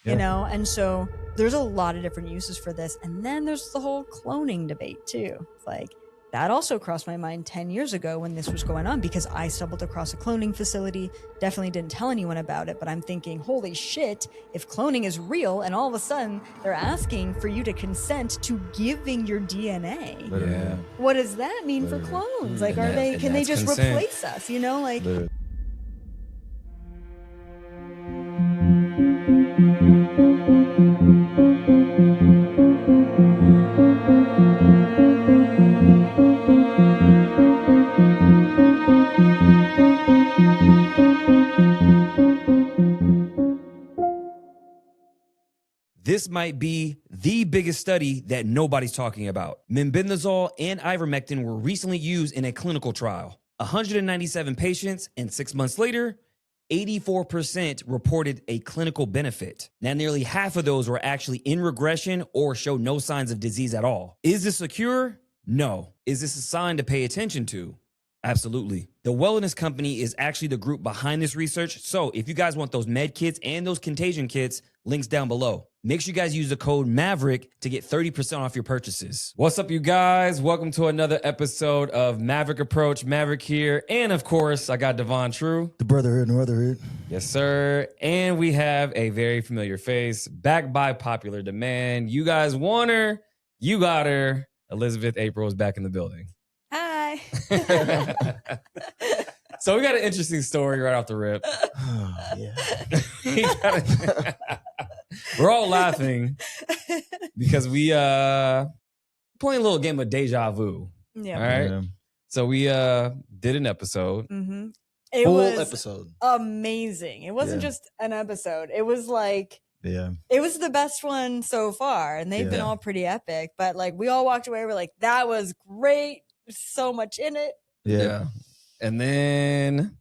you know? And so there's a lot of different uses for this. And then there's the whole cloning debate too. It's like, that also crossed my mind 10 years ago when this was going on, because I stumbled across a cloning facility, definitely didn't tell anyone about it, but I'm thinking, holy shit, if cloning is real and all of a sudden they're asking for you to consent to giving your DNA, what does that mean for clones? Like, can they just replace us, you know? Like, This might be the biggest study that nobody's talking about. Mebendazole and ivermectin were recently used in a clinical trial. 197 patients, and 6 months later, 84% reported a clinical benefit. Now, nearly half of those were actually in regression or showed no signs of disease at all. Is this a cure? No. Is this a sign to pay attention to? Absolutely. The Wellness Company is actually the group behind this research. So if you guys want those med kits and those contagion kits, links down below. Make sure you guys use the code Maverick to get 30% off your purchases. What's up, you guys? Welcome to another episode of Maverick Approach. Maverick here. And of course, I got Devon True. The brotherhood and brotherhood. Yes, sir. And we have a very familiar face, backed by popular demand. You guys want her. You got her. Elizabeth April is back in the building. hi. So we got an interesting story right off the rip. Oh, yeah. We're all laughing because we playing a little game of deja vu. Yeah. All right. Yeah. So we did an episode. Mm-hmm. It Full was episode. amazing. It wasn't Yeah. just an episode. It was like, Yeah. it was the best one so far. And they've been Yeah. all pretty epic. But like, we all walked away. We're like, that was great. There's so much in it. Yeah. And then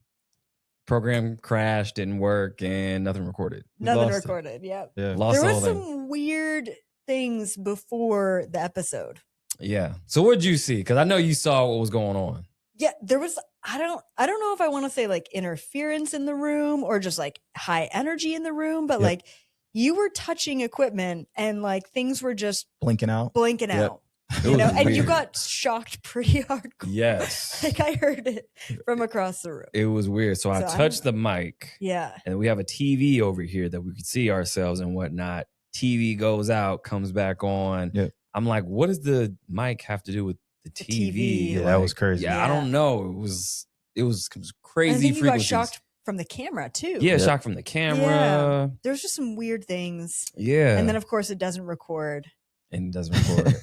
program crashed, didn't work, and nothing recorded. Nothing lost it. recorded. Yep. Yeah. Lost There the was whole thing. some weird things before the episode. Yeah. So what did you see? Because I know you saw what was going on. Yeah, there was, I don't know if I want to say like interference in the room or just like high energy in the room, but Yep. like you were touching equipment and like things were just Blinking out. blinking Yep. out. It You was know, and you weird. got shocked pretty hardcore. Yes. Like I heard it from across the room. It was weird. So I So I touched the mic. Yeah. And we have a TV over here that we could see ourselves and whatnot. TV goes out, comes back on. Yep. I'm like, what does the mic have to do with the TV? TV. Yeah, that was crazy. Yeah, I Yeah. don't know. It was And I crazy think you got frequencies. shocked from the camera too. Yeah, Yep. shocked from the camera. There's just some weird things. Yeah. And then of course it doesn't record. and it doesn't record.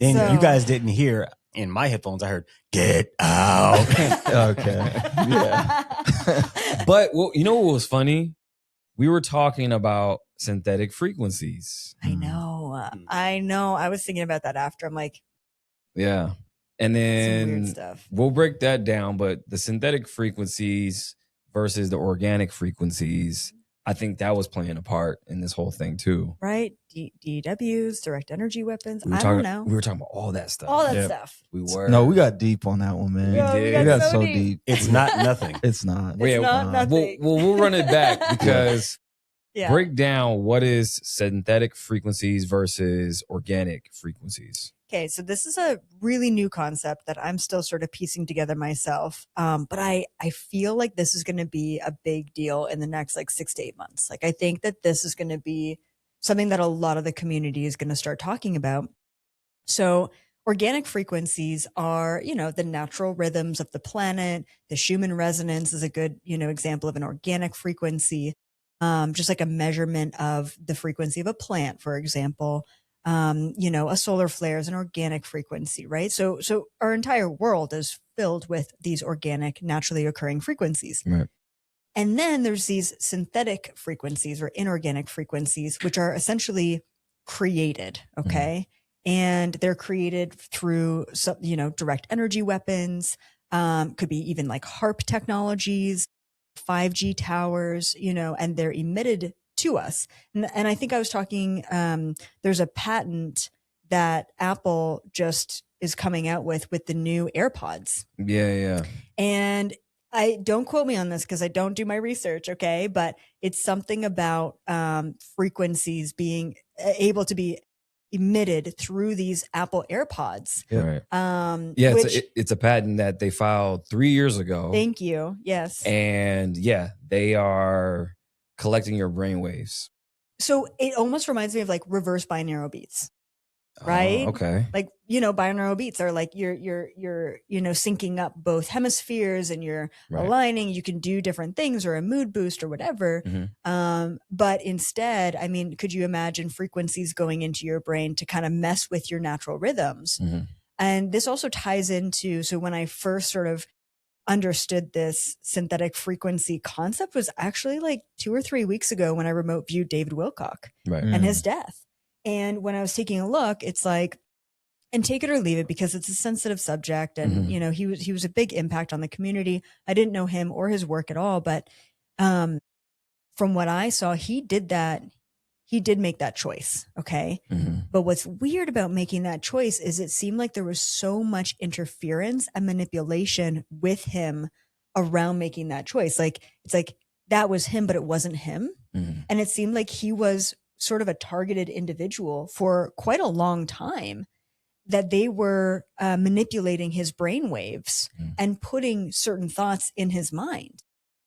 And So- you guys didn't hear in my headphones. I heard "Get out." Okay. Yeah. But well, you know what was funny? We were talking about synthetic frequencies. I know. I know. I was thinking about that after. I'm like, Yeah. And some then weird stuff. we'll break that down, but the synthetic frequencies versus the organic frequencies, I think that was playing a part in this whole thing too. Right? DWs, direct energy weapons. We were I talking, don't know. We were talking about all that stuff. All that Yep. stuff. We were. No, we got deep on that one, man. Yeah, we We got got so so deep. deep. It's not nothing. It's not. It's Yeah, not uh, nothing. we'll run it back because Yeah. break down what is synthetic frequencies versus organic frequencies. Okay, so this is a really new concept that I'm still sort of piecing together myself. But I feel like this is going to be a big deal in the next like 6 to 8 months. Like I think that this is going to be something that a lot of the community is going to start talking about. So organic frequencies are, you know, the natural rhythms of the planet. The Schumann resonance is a good, you know, example of an organic frequency. Just like a measurement of the frequency of a plant, for example. You know, a solar flare is an organic frequency, right? So our entire world is filled with these organic, naturally occurring frequencies. Right. And then there's these synthetic frequencies or inorganic frequencies, which are essentially created. Okay. And they're created through some, you know, direct energy weapons, could be even like HARP technologies, 5G towers, you know, and they're emitted to us. And I think I was talking, there's a patent that Apple just is coming out with the new AirPods. Yeah, yeah. And I don't quote me on this because I don't do my research, okay? But it's something about frequencies being able to be emitted through these Apple AirPods. Right. Yeah, Which, it's a patent that they filed 3 years ago. thank you. Yes. And yeah, they are collecting your brainwaves. So it almost reminds me of like reverse binaural beats, right? Okay. Like, you know, binaural beats are like you're you know, syncing up both hemispheres and you're Right. aligning. You can do different things or a mood boost or whatever. But instead, I mean, could you imagine frequencies going into your brain to kind of mess with your natural rhythms? And this also ties into, so when I first sort of understood this synthetic frequency concept was actually like 2 or 3 weeks ago when I remote viewed David Wilcock Right. and his death. And when I was taking a look, it's like, and take it or leave it because it's a sensitive subject. And, you know, he was a big impact on the community. I didn't know him or his work at all, but from what I saw, he did make that choice. Okay. But what's weird about making that choice is it seemed like there was so much interference and manipulation with him around making that choice. Like, it's like that was him, but it wasn't him. And it seemed like he was sort of a targeted individual for quite a long time, that they were manipulating his brain waves and putting certain thoughts in his mind.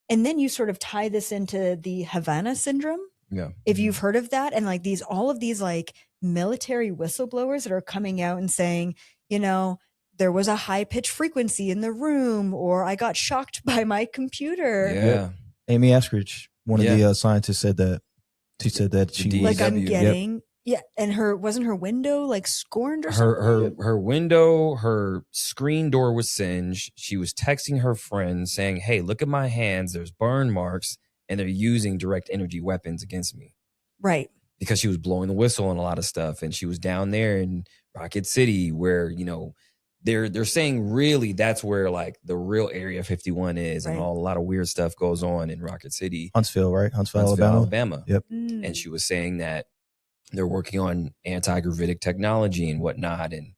And then you sort of tie this into the Havana syndrome. Yeah. If you've heard of that, and like all of these like military whistleblowers that are coming out and saying, you know, there was a high pitched frequency in the room, or I got shocked by my computer. Yeah. Amy Askridge, one of the scientists, said that. She said that she The was, Like I'm DW. getting, and wasn't her window like scorned or something? Her window, her screen door was singed. She was texting her friends saying, "Hey, look at my hands. There's burn marks, and they're using direct energy weapons against me." Right. Because she was blowing the whistle on a lot of stuff, and she was down there in Rocket City, where, you know, they're saying really that's where like the real Area 51 is, and Right. a lot of weird stuff goes on in Rocket City, Huntsville, right? Huntsville, Alabama. Yep. And she was saying that they're working on anti-gravitic technology and whatnot, and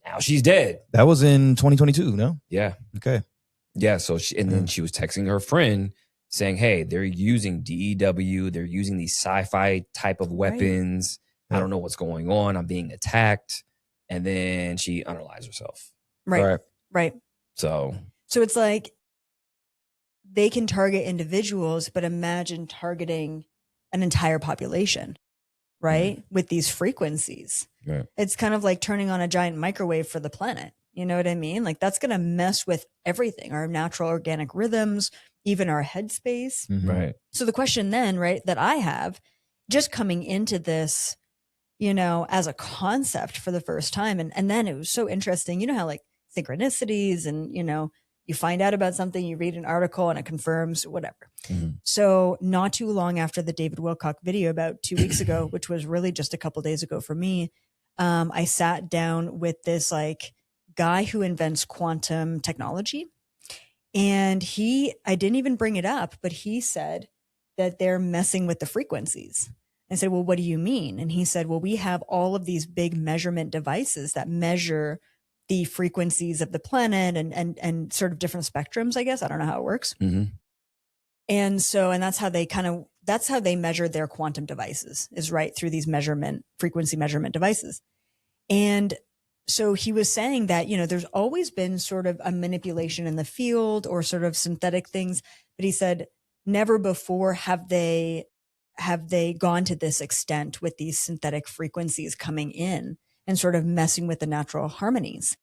now she's dead. That was in 2022, no? Yeah. Okay. Yeah. So then she was texting her friend saying, "Hey, they're using DEW. They're using these sci-fi type of weapons. I don't know what's going on. I'm being attacked." And then she unalives herself. Right. So it's like they can target individuals, but imagine targeting an entire population, right? With these frequencies. Right. It's kind of like turning on a giant microwave for the planet. You know what I mean? Like that's going to mess with everything, our natural organic rhythms, even our headspace. Right. So the question then, right, that I have just coming into this, you know, as a concept for the first time. And then it was so interesting. You know how like synchronicities and, you know, you find out about something, you read an article and it confirms whatever. So not too long after the David Wilcock video about 2 weeks ago, which was really just a couple days ago for me, I sat down with this like guy who invents quantum technology. And I didn't even bring it up, but he said that they're messing with the frequencies. I said, "Well, what do you mean?" And he said, "Well, we have all of these big measurement devices that measure the frequencies of the planet and sort of different spectrums, I guess. I don't know how it works." And that's how they measure their quantum devices, is right through these frequency measurement devices. And so he was saying that, you know, there's always been sort of a manipulation in the field or sort of synthetic things, but he said never before have they gone to this extent with these synthetic frequencies coming in and sort of messing with the natural harmonies.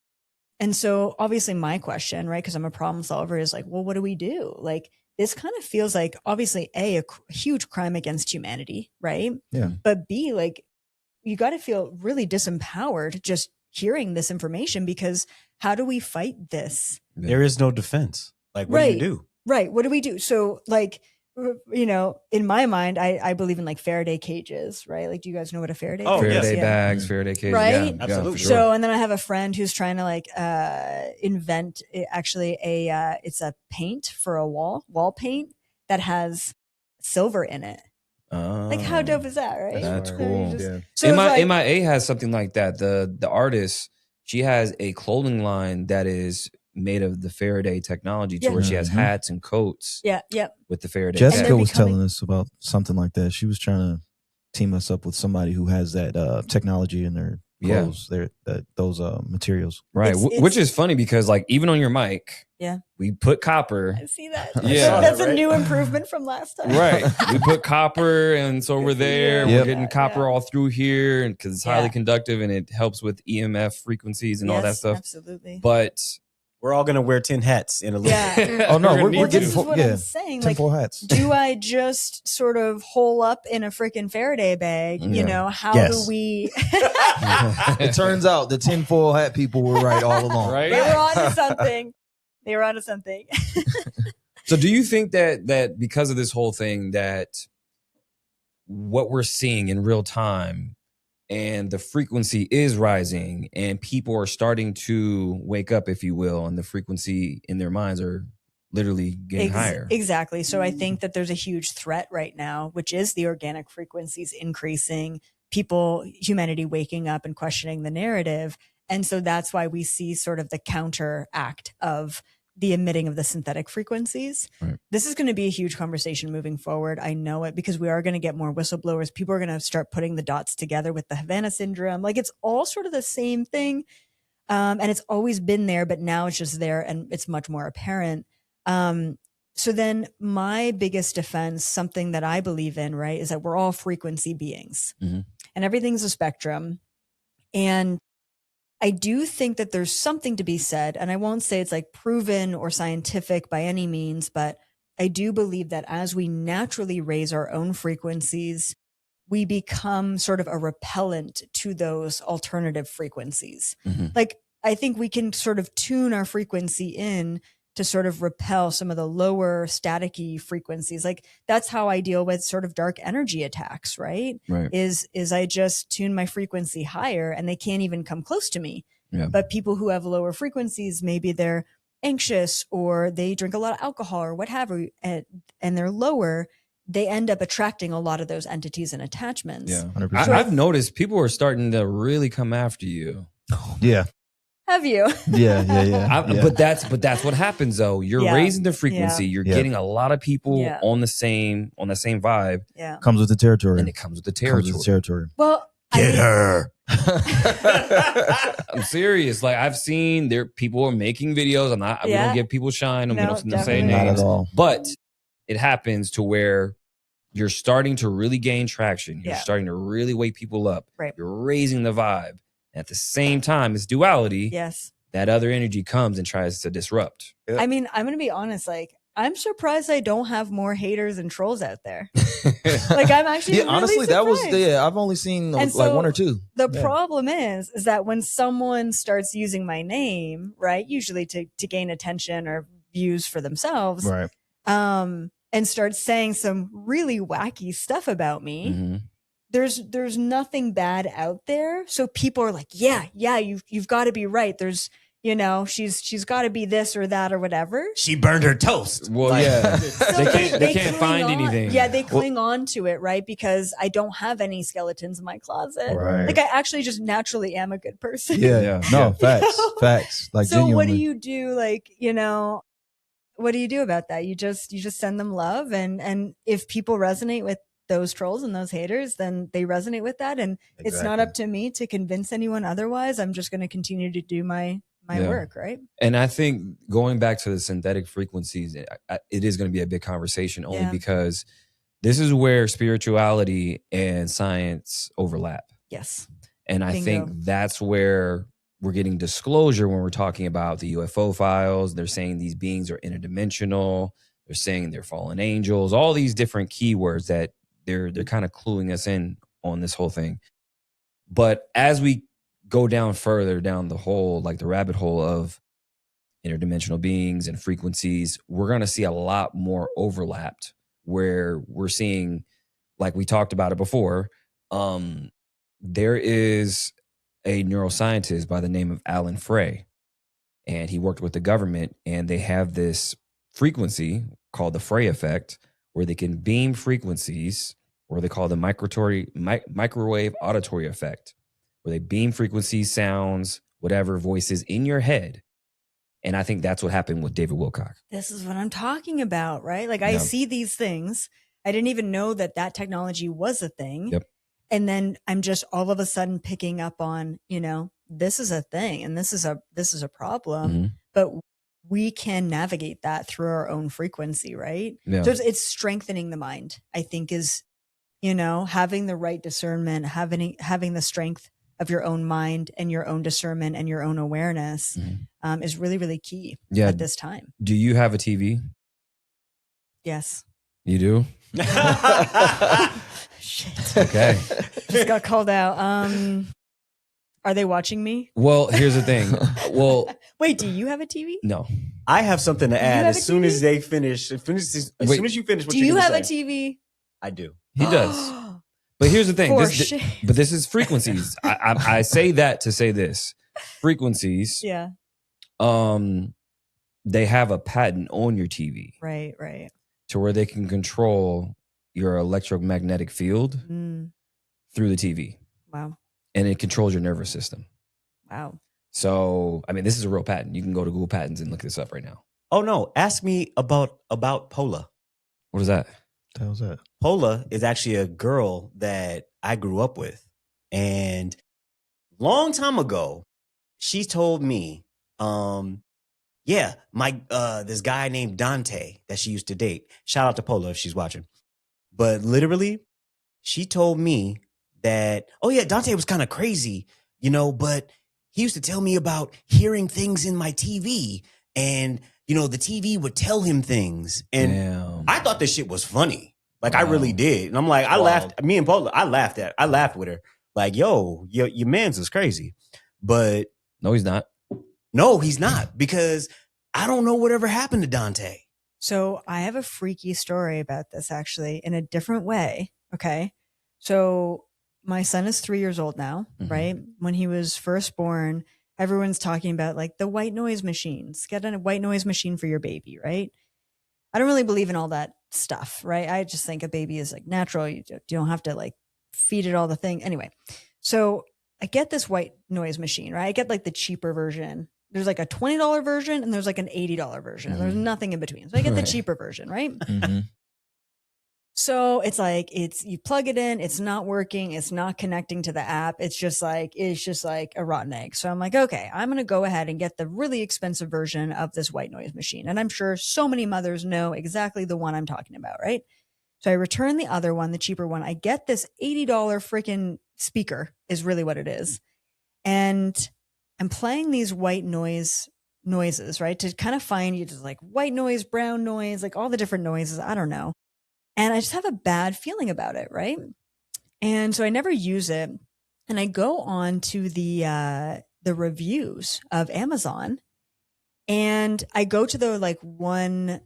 And so obviously my question, right, because I'm a problem solver, is like, well, what do we do? Like, this kind of feels like obviously a huge crime against humanity, right? Yeah. But B, like, you got to feel really disempowered just hearing this information, because how do we fight this? There is no defense. Like, what do you do? Right. What do we do? So like, you know, in my mind, I believe in like Faraday cages, right? Like, do you guys know what a Faraday cage is? Faraday Yeah. bags, Faraday cages. Right? Yeah, Absolutely. for sure. So, and then I have a friend who's trying to like invent actually it's a paint for a wall paint that has silver in it. Like, how dope is that, right? That's So cool. you just- Yeah. So it's like, MIA has something like that. The artist, she has a clothing line that is made of the Faraday technology to Yeah. where she has Mhm. hats and coats Yeah. with the Faraday Jessica they're was becoming- telling us about something like that. She was trying to team us up with somebody who has that technology in their Yeah. clothes, those materials. Right. It's- Which is funny because like even on your mic, Yeah. we put copper. I see that. Yeah. That's a Right? new improvement from last time. Right. We put copper and it's over there. Yeah. We're getting copper all through here and because it's highly Yeah. conductive and it helps with EMF frequencies and all that Yes, stuff. Absolutely. But We're all gonna wear tin hats in a little bit. Yeah. Oh no, we're Well, getting this is what I'm saying. Like, 10-4 hats. do I just sort of hole up in a freaking Faraday bag? You Yeah. know, how Yes. do we? It turns out the tinfoil hat people were right all along. right. They were onto something. They were onto something. So do you think that because of this whole thing that what we're seeing in real time and the frequency is rising and people are starting to wake up, if you will, and the frequency in their minds are literally getting higher? Exactly. So I think that there's a huge threat right now, which is the organic frequencies increasing, humanity waking up and questioning the narrative. And so that's why we see sort of the counteract of the emitting of the synthetic frequencies. Right. This is going to be a huge conversation moving forward. I know it because we are going to get more whistleblowers. People are going to start putting the dots together with the Havana syndrome. Like it's all sort of the same thing. And it's always been there, but now it's just there and it's much more apparent. So then my biggest defense, something that I believe in, right, is that we're all frequency beings Mhm. and everything's a spectrum. And I do think that there's something to be said, and I won't say it's like proven or scientific by any means, but I do believe that as we naturally raise our own frequencies, we become sort of a repellent to those alternative frequencies. Mhm. Like, I think we can sort of tune our frequency in to sort of repel some of the lower staticky frequencies. Like that's how I deal with sort of dark energy attacks, right? Right. Is I just tune my frequency higher and they can't even come close to me. Yeah. But people who have lower frequencies, maybe they're anxious or they drink a lot of alcohol or what have you, and they're lower, they end up attracting a lot of those entities and attachments. Yeah. 100%. I've noticed people are starting to really come after you. Yeah, Have you? yeah. But that's what happens though. You're Yeah. raising the frequency. You're Yeah. getting a lot of people Yeah. on the same vibe, Yeah. Comes with the territory. and it comes with the Comes territory. with the territory. Well, Get her. I'm serious. Like I've seen people are making videos. We Yeah. don't give people shine and we No, don't say definitely Not names. at all. But it happens to where you're starting to really gain traction. You're Yeah. starting to really wake people up. Right. You're raising the vibe. At the same time, it's duality. Yes. That other energy comes and tries to disrupt. I mean, I'm going to be honest. Like, I'm surprised I don't have more haters and trolls out there. Like, I'm actually Yeah, really honestly, that was surprised. I've only seen And like so one or two. The Yeah. problem is that when someone starts using my name, right, usually to gain attention or views for themselves, Right. and starts saying some really wacky stuff about me, Mhm. there's nothing bad out there. So people are like, yeah, you've got to be right. There's, she's got to be this or that or whatever. She burned her toast. Well, Like- yeah. So They can't cling find on- anything. Yeah, they cling on to it, right? Because I don't have any skeletons in my closet. Right. Like I actually just naturally am a good person. Yeah. Yeah. No, facts. Like so genuinely. what do you do? Like, what do you do about that? You just send them love, and if people resonate with those trolls and those haters, then they resonate with that, and it's not Exactly. up to me to convince anyone otherwise. I'm just going to continue to do my Yeah. work, right? And I think going back to the synthetic frequencies, it is going to be a big conversation only Yeah. because this is where spirituality and science overlap. Yes. And I Bingo. think that's where we're getting disclosure when we're talking about the UFO files. They're saying these beings are interdimensional. They're saying they're fallen angels, all these different keywords that they're kind of cluing us in on this whole thing. But as we go down further down the hole, like the rabbit hole of interdimensional beings and frequencies, we're going to see a lot more overlapped where we're seeing, like we talked about it before, there is a neuroscientist by the name of Alan Frey, and he worked with the government, and they have this frequency called the Frey effect where they can beam frequencies, or they call the microwave auditory effect, where they beam frequencies, sounds, whatever, voices in your head. And I think that's what happened with David Wilcock. This is what I'm talking about, right? Like I see these things. I didn't even know that technology was a thing. Yep. And then I'm just all of a sudden picking up on, this is a thing and this is a problem, Mm-hmm. but we can navigate that through our own frequency, right? Yeah. So it's strengthening the mind, I think is, having the right discernment, having the strength of your own mind and your own discernment and your own awareness is really, really key at this time. Do you have a TV? Yes. You do? Shit. Okay. Just got called out. Are they watching me? Well, here's the thing. Well, wait, do you have a TV? no. I have something to add have as a soon TV? as they finish. As soon as you finish what Do you're you gonna have say. a TV? I do. He does. But here's the thing. For This, shit. but this is frequencies. I say that to say this. Frequencies, Yeah. they have a patent on your TV Right. to where they can control your electromagnetic field through the TV. Wow. And it controls your nervous system. Wow. So, I mean, this is a real patent. You can go to Google Patents and look this up right now. Oh no! Ask me about Pola. What is that? What the hell's that? Pola is actually a girl that I grew up with, and long time ago, she told me, yeah, my this guy named Dante that she used to date. Shout out to Pola if she's watching. But literally, she told me that, oh yeah, Dante was kind of crazy, but he used to tell me about hearing things in my TV, and the TV would tell him things, and Damn. I thought this shit was funny. Like Wow. I really did. And I'm like, I laughed. Me and Paula, I laughed with her. Like, yo, your man's is crazy. But No, he's not. no, he's not, because I don't know whatever happened to Dante. So I have a freaky story about this actually in a different way. Okay. So my son is 3 years old now, right? When he was first born, everyone's talking about like the white noise machines. Get a white noise machine for your baby, right? I don't really believe in all that stuff, right? I just think a baby is like natural. You don't have to like feed it all the thing. Anyway, so I get this white noise machine, right? I get like the cheaper version. There's like a $20 version and there's like an $80 version. And there's nothing in between. So I get the cheaper version, right? Mm-hmm. So it's like, you plug it in, it's not working, it's not connecting to the app. It's just like a rotten egg. So I'm like, okay, I'm going to go ahead and get the really expensive version of this white noise machine. And I'm sure so many mothers know exactly the one I'm talking about, right? So I return the other one, the cheaper one. I get this $80 freaking speaker is really what it is. And I'm playing these white noises, right? To kind of find you just like white noise, brown noise, like all the different noises. I don't know. And I just have a bad feeling about it, right? And so I never use it. And I go on to the reviews of Amazon, and I go to the like one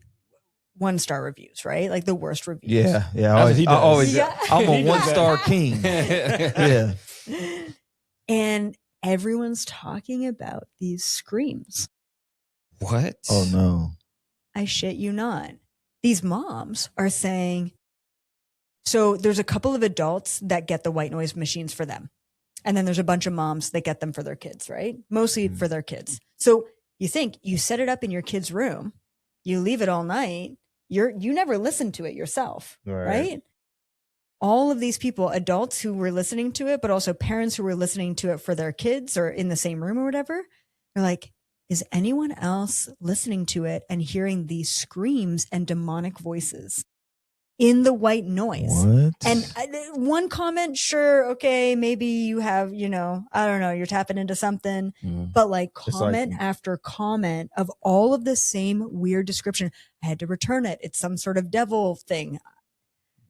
star reviews, right? Like the worst reviews. Yeah. He does. I'm a 1-star king. Yeah. And everyone's talking about these screams. What? Oh no. I shit you not. These moms are saying, so there's a couple of adults that get the white noise machines for them. And then there's a bunch of moms that get them for their kids, right? Mostly for their kids. So you think you set it up in your kid's room, you leave it all night, you never listen to it yourself, right? All of these people, adults who were listening to it, but also parents who were listening to it for their kids or in the same room or whatever, they're like, is anyone else listening to it and hearing these screams and demonic voices in the white noise? What? And one comment, sure, okay, maybe you have, I don't know, you're tapping into something, but like comment after comment of all of the same weird description. I had to return it. It's some sort of devil thing.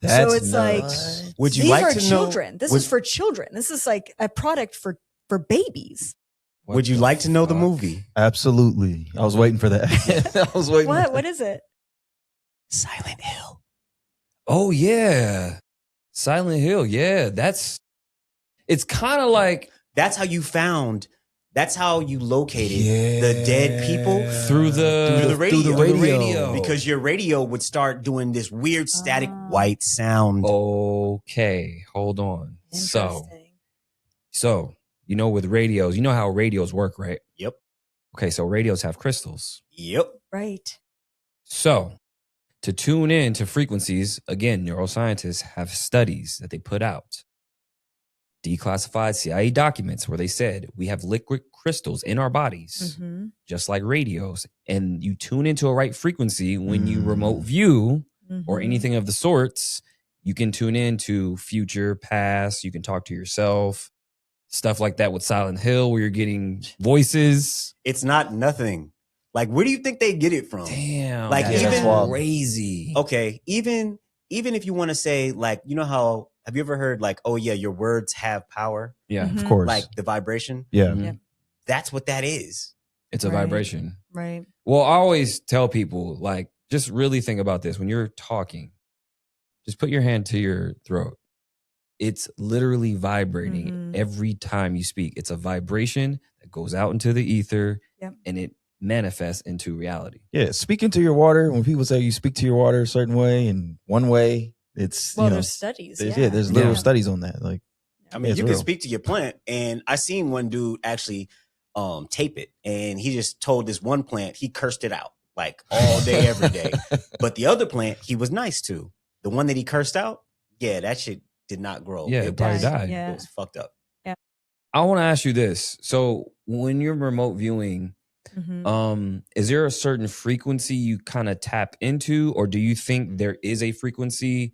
That's so it's nuts. like, Would you these like are to children. know? This is for children. This is like a product for babies. Would you like to know the movie? Absolutely. I was waiting for that. I was waiting. What is it? Silent Hill. Oh yeah. Silent Hill. Yeah. It's kind of like That's how you located the dead people through the radio. Because your radio would start doing this weird static white sound. Okay, hold on. Interesting. So with radios, you know how radios work, right? Yep. Okay, so radios have crystals. Yep. Right. So to tune in to frequencies, again, neuroscientists have studies that they put out, declassified CIA documents where they said we have liquid crystals in our bodies, Mm-hmm. just like radios. And you tune into a right frequency when you remote Mm. view or Mm-hmm. anything of the sorts. You can tune into future, past. You can talk to yourself. Stuff like that with Silent Hill where you're getting voices. It's not nothing. Like, where do you think they get it from? Damn. Like, that's that's even wild. crazy. okay, even if you want to say, like, you know how, have you ever heard, like, oh yeah, your words have power, Yeah. Mhm. Of course. like the vibration? yeah. Mhm. Yep. That's what that is. It's a Right. vibration. Right. Well, I always tell people, like, just really think about this. When you're talking, just put your hand to your throat. It's literally vibrating Mhm. every time you speak. It's a vibration that goes out into the ether Yep. and it manifests into reality. Yeah. Speaking to your water, when people say you speak to your water a certain way and one way, it's, Well, you know, there's studies. there's literal Yeah. studies on that. Like, I mean, Yeah, it's you can real. speak to your plant, and I seen one dude actually tape it, and he just told this one plant he cursed it out like all day, every day. But the other plant he was nice to. The one that he cursed out, yeah, that shit did not grow. Yeah, it probably died. Yeah. It was fucked up. I want to ask you this. So when you're remote viewing, Mhm. is there a certain frequency you kind of tap into, or do you think there is a frequency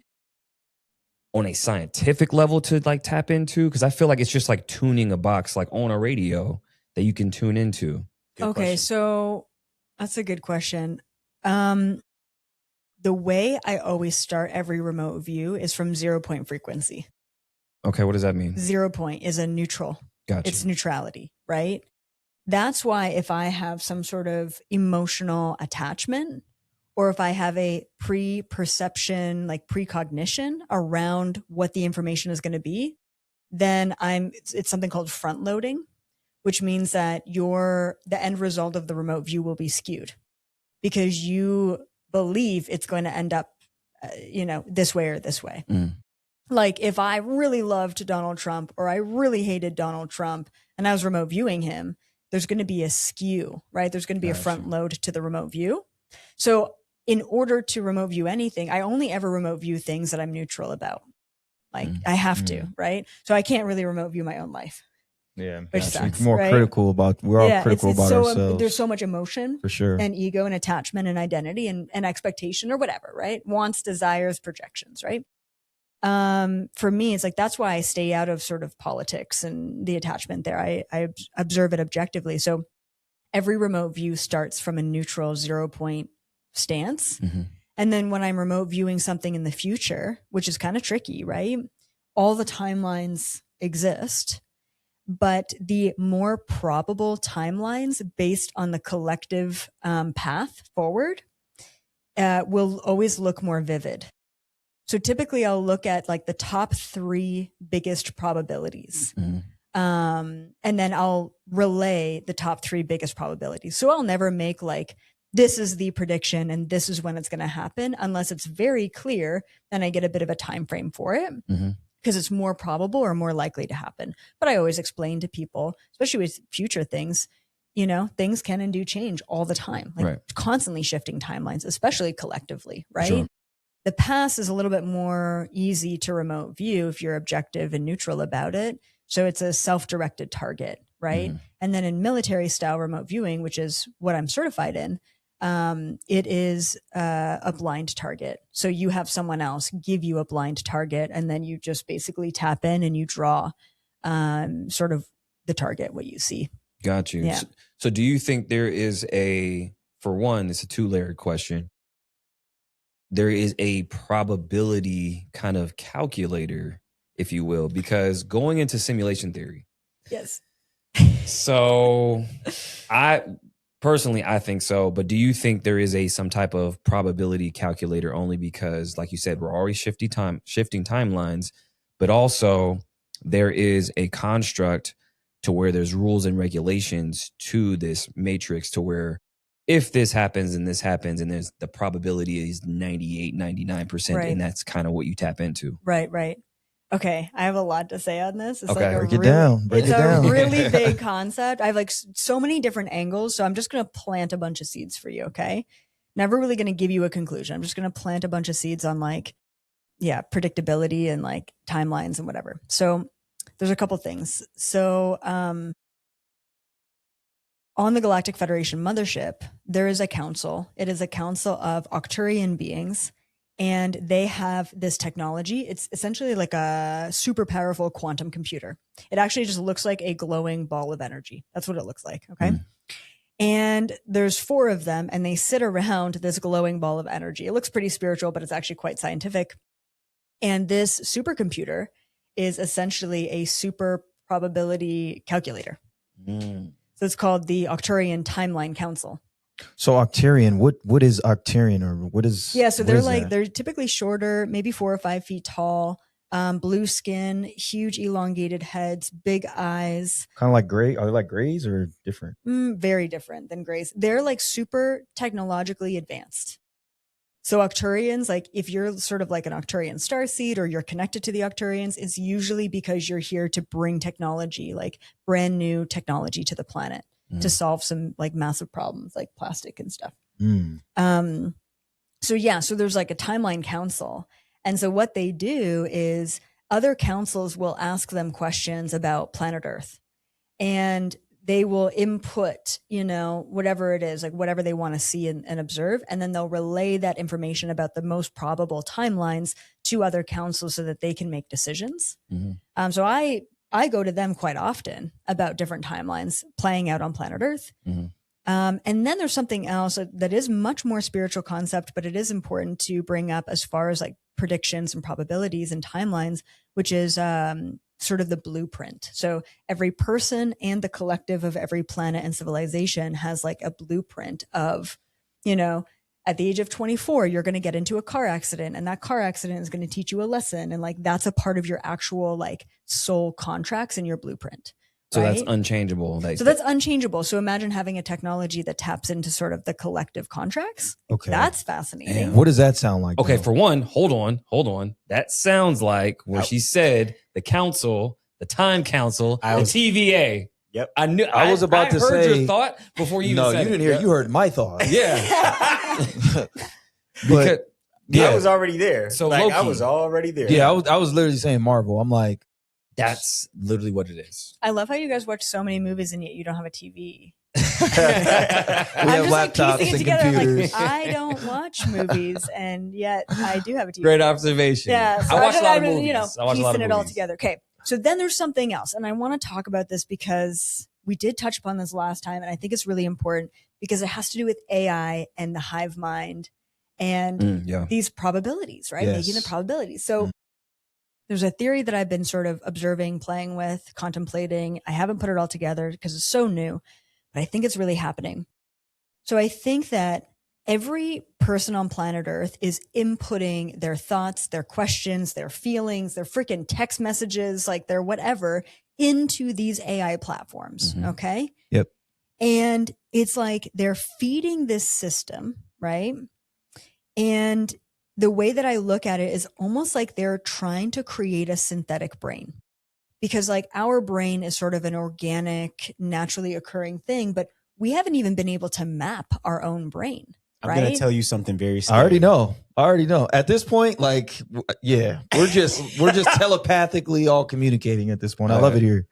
on a scientific level to like tap into? Because I feel like it's just like tuning a box like on a radio that you can tune into. Good Okay, question. so that's a good question. The way I always start every remote view is from 0 point frequency. Okay, what does that mean? 0 point is a neutral. Gotcha. It's neutrality, right? That's why if I have some sort of emotional attachment, or if I have a pre-perception, like precognition around what the information is going to be, then it's something called front loading, which means that the end result of the remote view will be skewed because you believe it's going to end up, this way or this way. Mm. Like if I really loved Donald Trump or I really hated Donald Trump and I was remote viewing him, there's going to be a skew, right? There's going to be a front load to the remote view. So in order to remote view anything, I only ever remote view things that I'm neutral about. Like I have to, right? So I can't really remote view my own life. yeah, Which gotcha. sucks, More right? critical about, we're all critical it's about so, ourselves. there's so much emotion for sure. and ego and attachment and identity and expectation or whatever, right? Wants, desires, projections, right? For me, it's like, that's why I stay out of sort of politics and the attachment there. I observe it objectively. So every remote view starts from a neutral 0 point stance. Mhm. And then when I'm remote viewing something in the future, which is kind of tricky, right? All the timelines exist, but the more probable timelines based on the collective path forward will always look more vivid. So typically I'll look at like the top 3 biggest probabilities. Mhm. And then I'll relay the top 3 biggest probabilities. So I'll never make like, this is the prediction and this is when it's going to happen, unless it's very clear. Then I get a bit of a time frame for it Mhm. because it's more probable or more likely to happen. But I always explain to people, especially with future things, things can and do change all the time, like Right. constantly shifting timelines, especially collectively, right? Sure. The past is a little bit more easy to remote view if you're objective and neutral about it. So it's a self-directed target, right? Mhm. And then in military style remote viewing, which is what I'm certified in, it is a blind target. So you have someone else give you a blind target, and then you just basically tap in and you draw sort of the target, what you see. Got you. Yeah. So do you think there is for one, it's a 2-layered question. There is a probability kind of calculator, if you will, because going into simulation theory. Yes. So I think so, but do you think there is some type of probability calculator only because, like you said, we're always shifting timelines, but also there is a construct to where there's rules and regulations to this matrix to where if this happens and this happens and there's the probability is 98, 99%, Right. and that's kind of what you tap into. Right. Okay, I have a lot to say on this. It's Okay. like a Break it really, down. Break it's it a down. really big concept. I have like so many different angles, so I'm just going to plant a bunch of seeds for you, okay? Never really going to give you a conclusion. I'm just going to plant a bunch of seeds on like predictability and like timelines and whatever. So, there's a couple things. So, on the Galactic Federation mothership, there is a council. It is a council of Octurian beings, and they have this technology. It's essentially like a super powerful quantum computer. It actually just looks like a glowing ball of energy. That's what it looks like. Okay. And there's 4 of them, and they sit around this glowing ball of energy. It looks pretty spiritual, but it's actually quite scientific. And this supercomputer is essentially a super probability calculator. So it's called the Octurian Timeline Council. So Octarian, what is Octarian, or what is? Yeah, so what they're is like that? they're typically shorter, maybe 4 or 5 feet tall, blue skin, huge elongated heads, big eyes. Kind of like gray. Are they like grays or different? Very different than grays. They're like super technologically advanced. So Octurians, like if you're sort of like an Octurian starseed or you're connected to the Octurians, it's usually because you're here to bring technology, like brand new technology to the planet to solve some like massive problems like plastic and stuff. So there's like a timeline council. And so what they do is other councils will ask them questions about planet Earth, and they will input, whatever it is, like whatever they want to see and observe. And then they'll relay that information about the most probable timelines to other councils so that they can make decisions. So I go to them quite often about different timelines playing out on planet Earth. And then there's something else that is much more spiritual concept, but it is important to bring up as far as like predictions and probabilities and timelines, which is sort of the blueprint. So every person and the collective of every planet and civilization has like a blueprint of, at the age of 24, you're going to get into a car accident, and that car accident is going to teach you a lesson. And like, that's a part of your actual like soul contracts in your blueprint. So right? that's unchangeable. So that's unchangeable. So imagine having a technology that taps into sort of the collective contracts. Okay. That's fascinating. Damn. What does that sound like? Okay, though? for one, hold on. That sounds like where she said the council, the time council, the TVA. Yep. I knew. I was about to heard say- your thought before you No, even said you didn't it. hear. Yeah. You heard my thought. Yeah. But I was already there. So like, I low-key. was already there. yeah, I was literally saying Marvel. I'm like, That's literally what it is. I love how you guys watch so many movies and yet you don't have a TV. we I'm have just like laptops piecing it and together. I'm computers. like, I don't watch movies, and yet I do have a TV. Great observation. Yeah, so I watch a lot of I've been, movies. I watch a lot of piecing it all movies. together. Okay, so then there's something else, and I want to talk about this because we did touch upon this last time, and I think it's really important because it has to do with AI and the hive mind and Yeah. these probabilities, right? Yes. Making the probabilities. So there's a theory that I've been sort of observing, playing with, contemplating. I haven't put it all together because it's so new, but I think it's really happening. So I think that every person on planet Earth is inputting their thoughts, their questions, their feelings, their freaking text messages, like their whatever, into these AI platforms. Okay. Yep. And it's like they're feeding this system, right? And the way that I look at it is almost like they're trying to create a synthetic brain, because like our brain is sort of an organic, naturally occurring thing, but we haven't even been able to map our own brain. I'm right? going to tell you something very scary. I already know. At this point, like, yeah, we're just telepathically all communicating at this point. I love it here.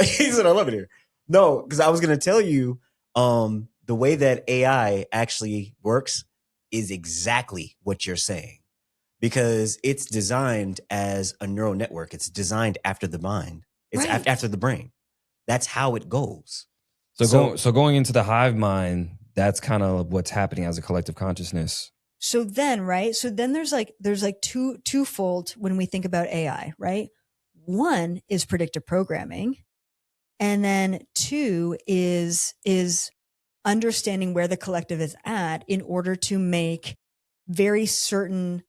He said, I love it here. No, because I was going to tell you the way that AI actually works is exactly what you're saying, because it's designed as a neural network. It's designed after the mind. It's Right. after the brain. That's how it goes. So going into the hive mind, that's kind of what's happening as a collective consciousness. So then, right? So then there's like twofold when we think about AI, right? One is predictive programming, and then 2 is understanding where the collective is at in order to make very certain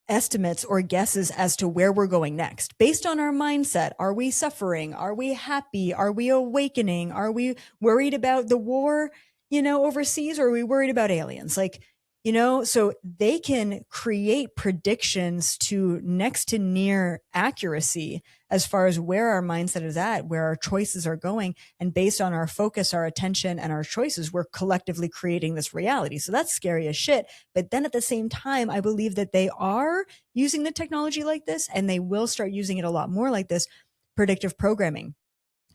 estimates or guesses as to where we're going next based on our mindset. Are we suffering? Are we happy? Are we awakening? Are we worried about the war, overseas? Or are we worried about aliens? Like, You know, so they can create predictions to next to near accuracy as far as where our mindset is at, where our choices are going. And based on our focus, our attention, and our choices, we're collectively creating this reality. So that's scary as shit. But then at the same time, I believe that they are using the technology like this, and they will start using it a lot more like this, predictive programming,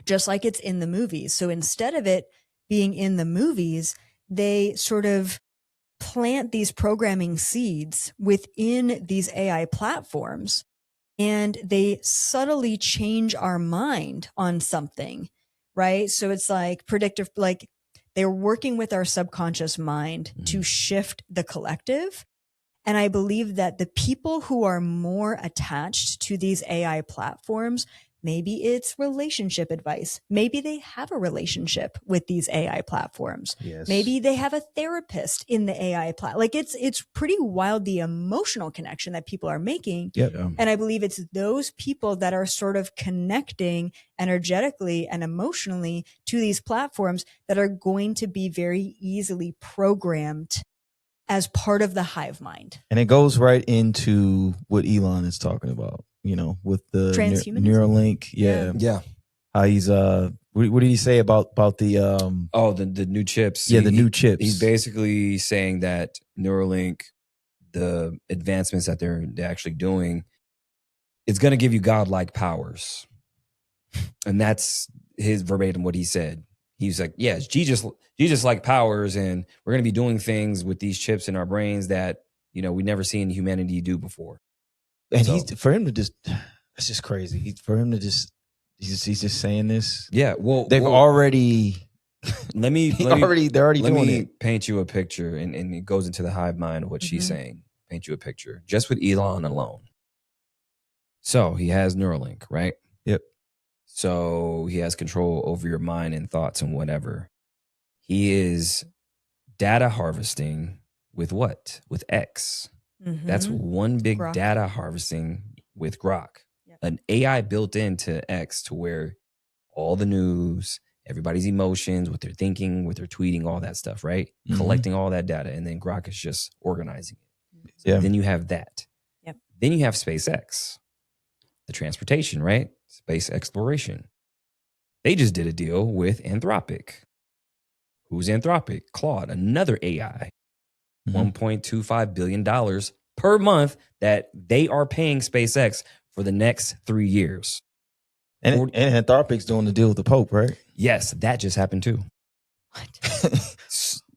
just like it's in the movies. So instead of it being in the movies, they sort of plant these programming seeds within these AI platforms, and they subtly change our mind on something, right? So it's like predictive, like they're working with our subconscious mind to shift the collective. And I believe that the people who are more attached to these AI platforms, maybe it's relationship advice. Maybe they have a relationship with these AI platforms. Yes. Maybe they have a therapist in the AI like it's pretty wild, the emotional connection that people are making. Yep. And I believe it's those people that are sort of connecting energetically and emotionally to these platforms that are going to be very easily programmed as part of the hive mind. And it goes right into what Elon is talking about, you know, with the Transhumanism? Neuralink. Yeah. Yeah. How he's what did he say about the The new chips. the new chips. He's basically saying that Neuralink, the advancements that they're actually doing, it's going to give you godlike powers. And that's his verbatim what he said. He's like, yes, Jesus like powers, and we're going to be doing things with these chips in our brains that, you know, we never seen humanity do before. And So- he's for him to just that's just crazy. For him to just he's just saying this. Yeah, well, They've already let me they're already doing it. paint you a picture, and it goes into the hive mind of what she's saying. Paint you a picture just with Elon alone. So he has Neuralink, right? Yep. So he has control over your mind and thoughts and whatever. He is data harvesting with what? With X. That's one big Grok. data harvesting with Grok. Yep. An AI built into X to where all the news, everybody's emotions, what they're thinking, what they're tweeting, all that stuff, right? Mhm. Collecting all that data, and then Grok is just organizing it. Yeah. Then you have that. Yep. Then you have SpaceX, the transportation, right? Space exploration. They just did a deal with Anthropic. Who's Anthropic? Claude, another AI. Mhm. $1.25 billion per month that they are paying SpaceX for the next 3 years. And Anthropic's doing the deal with the Pope, right? Yes, that just happened too. What?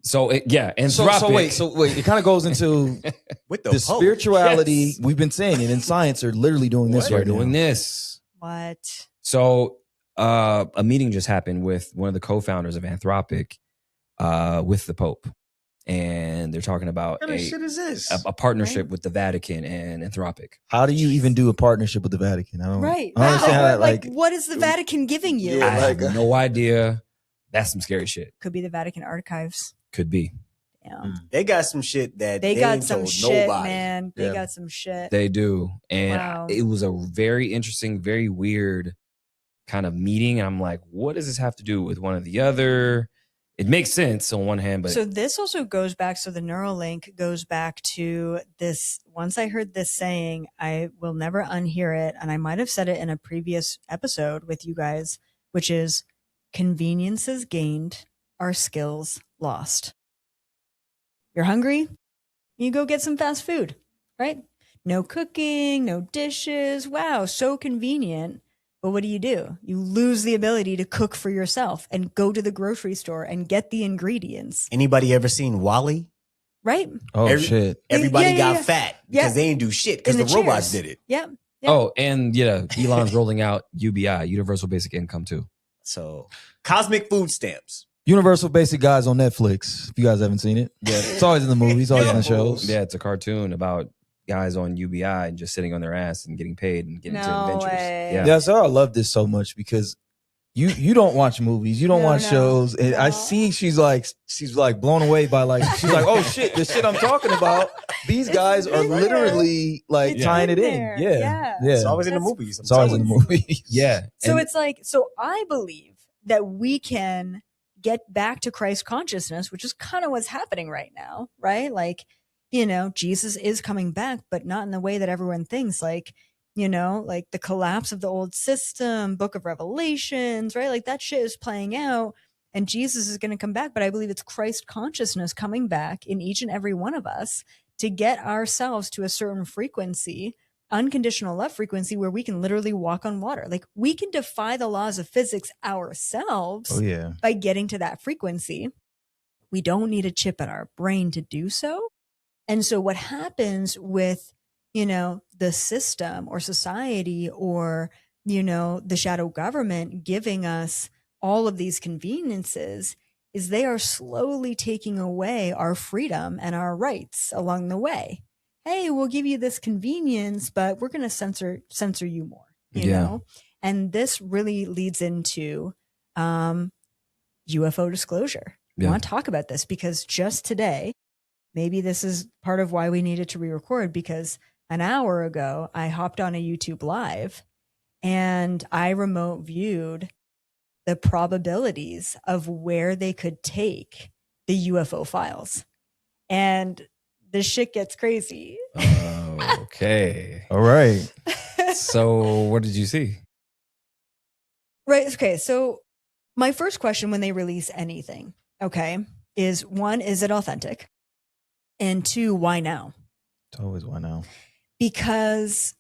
So Anthropic. So wait, it kind of goes into With the Pope. spirituality. Yes. We've been saying it in science are literally doing this They're right doing now. this. What? So a meeting just happened with one of the co-founders of Anthropic with the Pope. And they're talking about What kind of shit is this? a partnership with the Vatican and Anthropic. How do you even do a partnership with the Vatican? I don't Right. I don't understand how that, like, what is the Vatican giving you? Yeah, I like- have no idea. That's some scary shit. Could be the Vatican archives. Could be. Damn. They got some shit that They got ain't some told shit, nobody. man. They Yeah. got some shit. They do. And Wow. it was a very interesting, very weird kind of meeting. I'm like, what does this have to do with one or the other? It makes sense on one hand, but So this also goes back. So the Neuralink goes back to this. Once I heard this saying, I will never unhear it. And I might have said it in a previous episode with you guys, which is conveniences gained are skills lost. You're hungry? You go get some fast food, right? No cooking, no dishes. Wow, so convenient. But what do? You lose the ability to cook for yourself and go to the grocery store and get the ingredients, Anybody ever seen Wally? right? Oh Every- shit! Everybody Yeah, got yeah. fat Yeah. because they didn't do shit because In the robots chairs. did it. Yep. oh, and yeah, Elon's rolling out UBI, Universal Basic Income too. So cosmic food stamps. Universal Basic Guys on Netflix. If you guys haven't seen it, yeah, it's always in the movies, always in the shows. Yeah, it's a cartoon about guys on UBI and just sitting on their ass and getting paid and getting into No adventures. way. Yeah. Yeah, so I love this so much because you don't watch movies, you don't No, watch no, shows, and I no. see she's like blown away by she's like, oh shit, the shit I'm talking about. These It's guys are in there. literally like It's tying in it in. there. Yeah, Yeah. yeah. It's always in the That's- movies. It's always in the movies. Yeah. So And- it's like, so I believe that we can get back to Christ consciousness, which is kind of what's happening right now, right? Like Jesus is coming back, but not in the way that everyone thinks. Like, like the collapse of the old system, Book of Revelations, right? Like that shit is playing out and Jesus is going to come back. But I believe it's Christ consciousness coming back in each and every one of us to get ourselves to a certain frequency, unconditional love frequency, where we can literally walk on water. Like we can defy the laws of physics ourselves by getting to that frequency. We don't need a chip in our brain to do so. And so what happens with, the system or society or, the shadow government giving us all of these conveniences is they are slowly taking away our freedom and our rights along the way. Hey, we'll give you this convenience, but we're going to censor you more, you know? And this really leads into UFO disclosure. I want to talk about this because just today, maybe this is part of why we needed to re-record, because an hour ago, I hopped on a YouTube live and I remote viewed the probabilities of where they could take the UFO files. And this shit gets crazy. Okay. All right. So what did you see? Right. Okay. So my first question when they release anything, is one, is it authentic? And two, why now? It's always why now. Because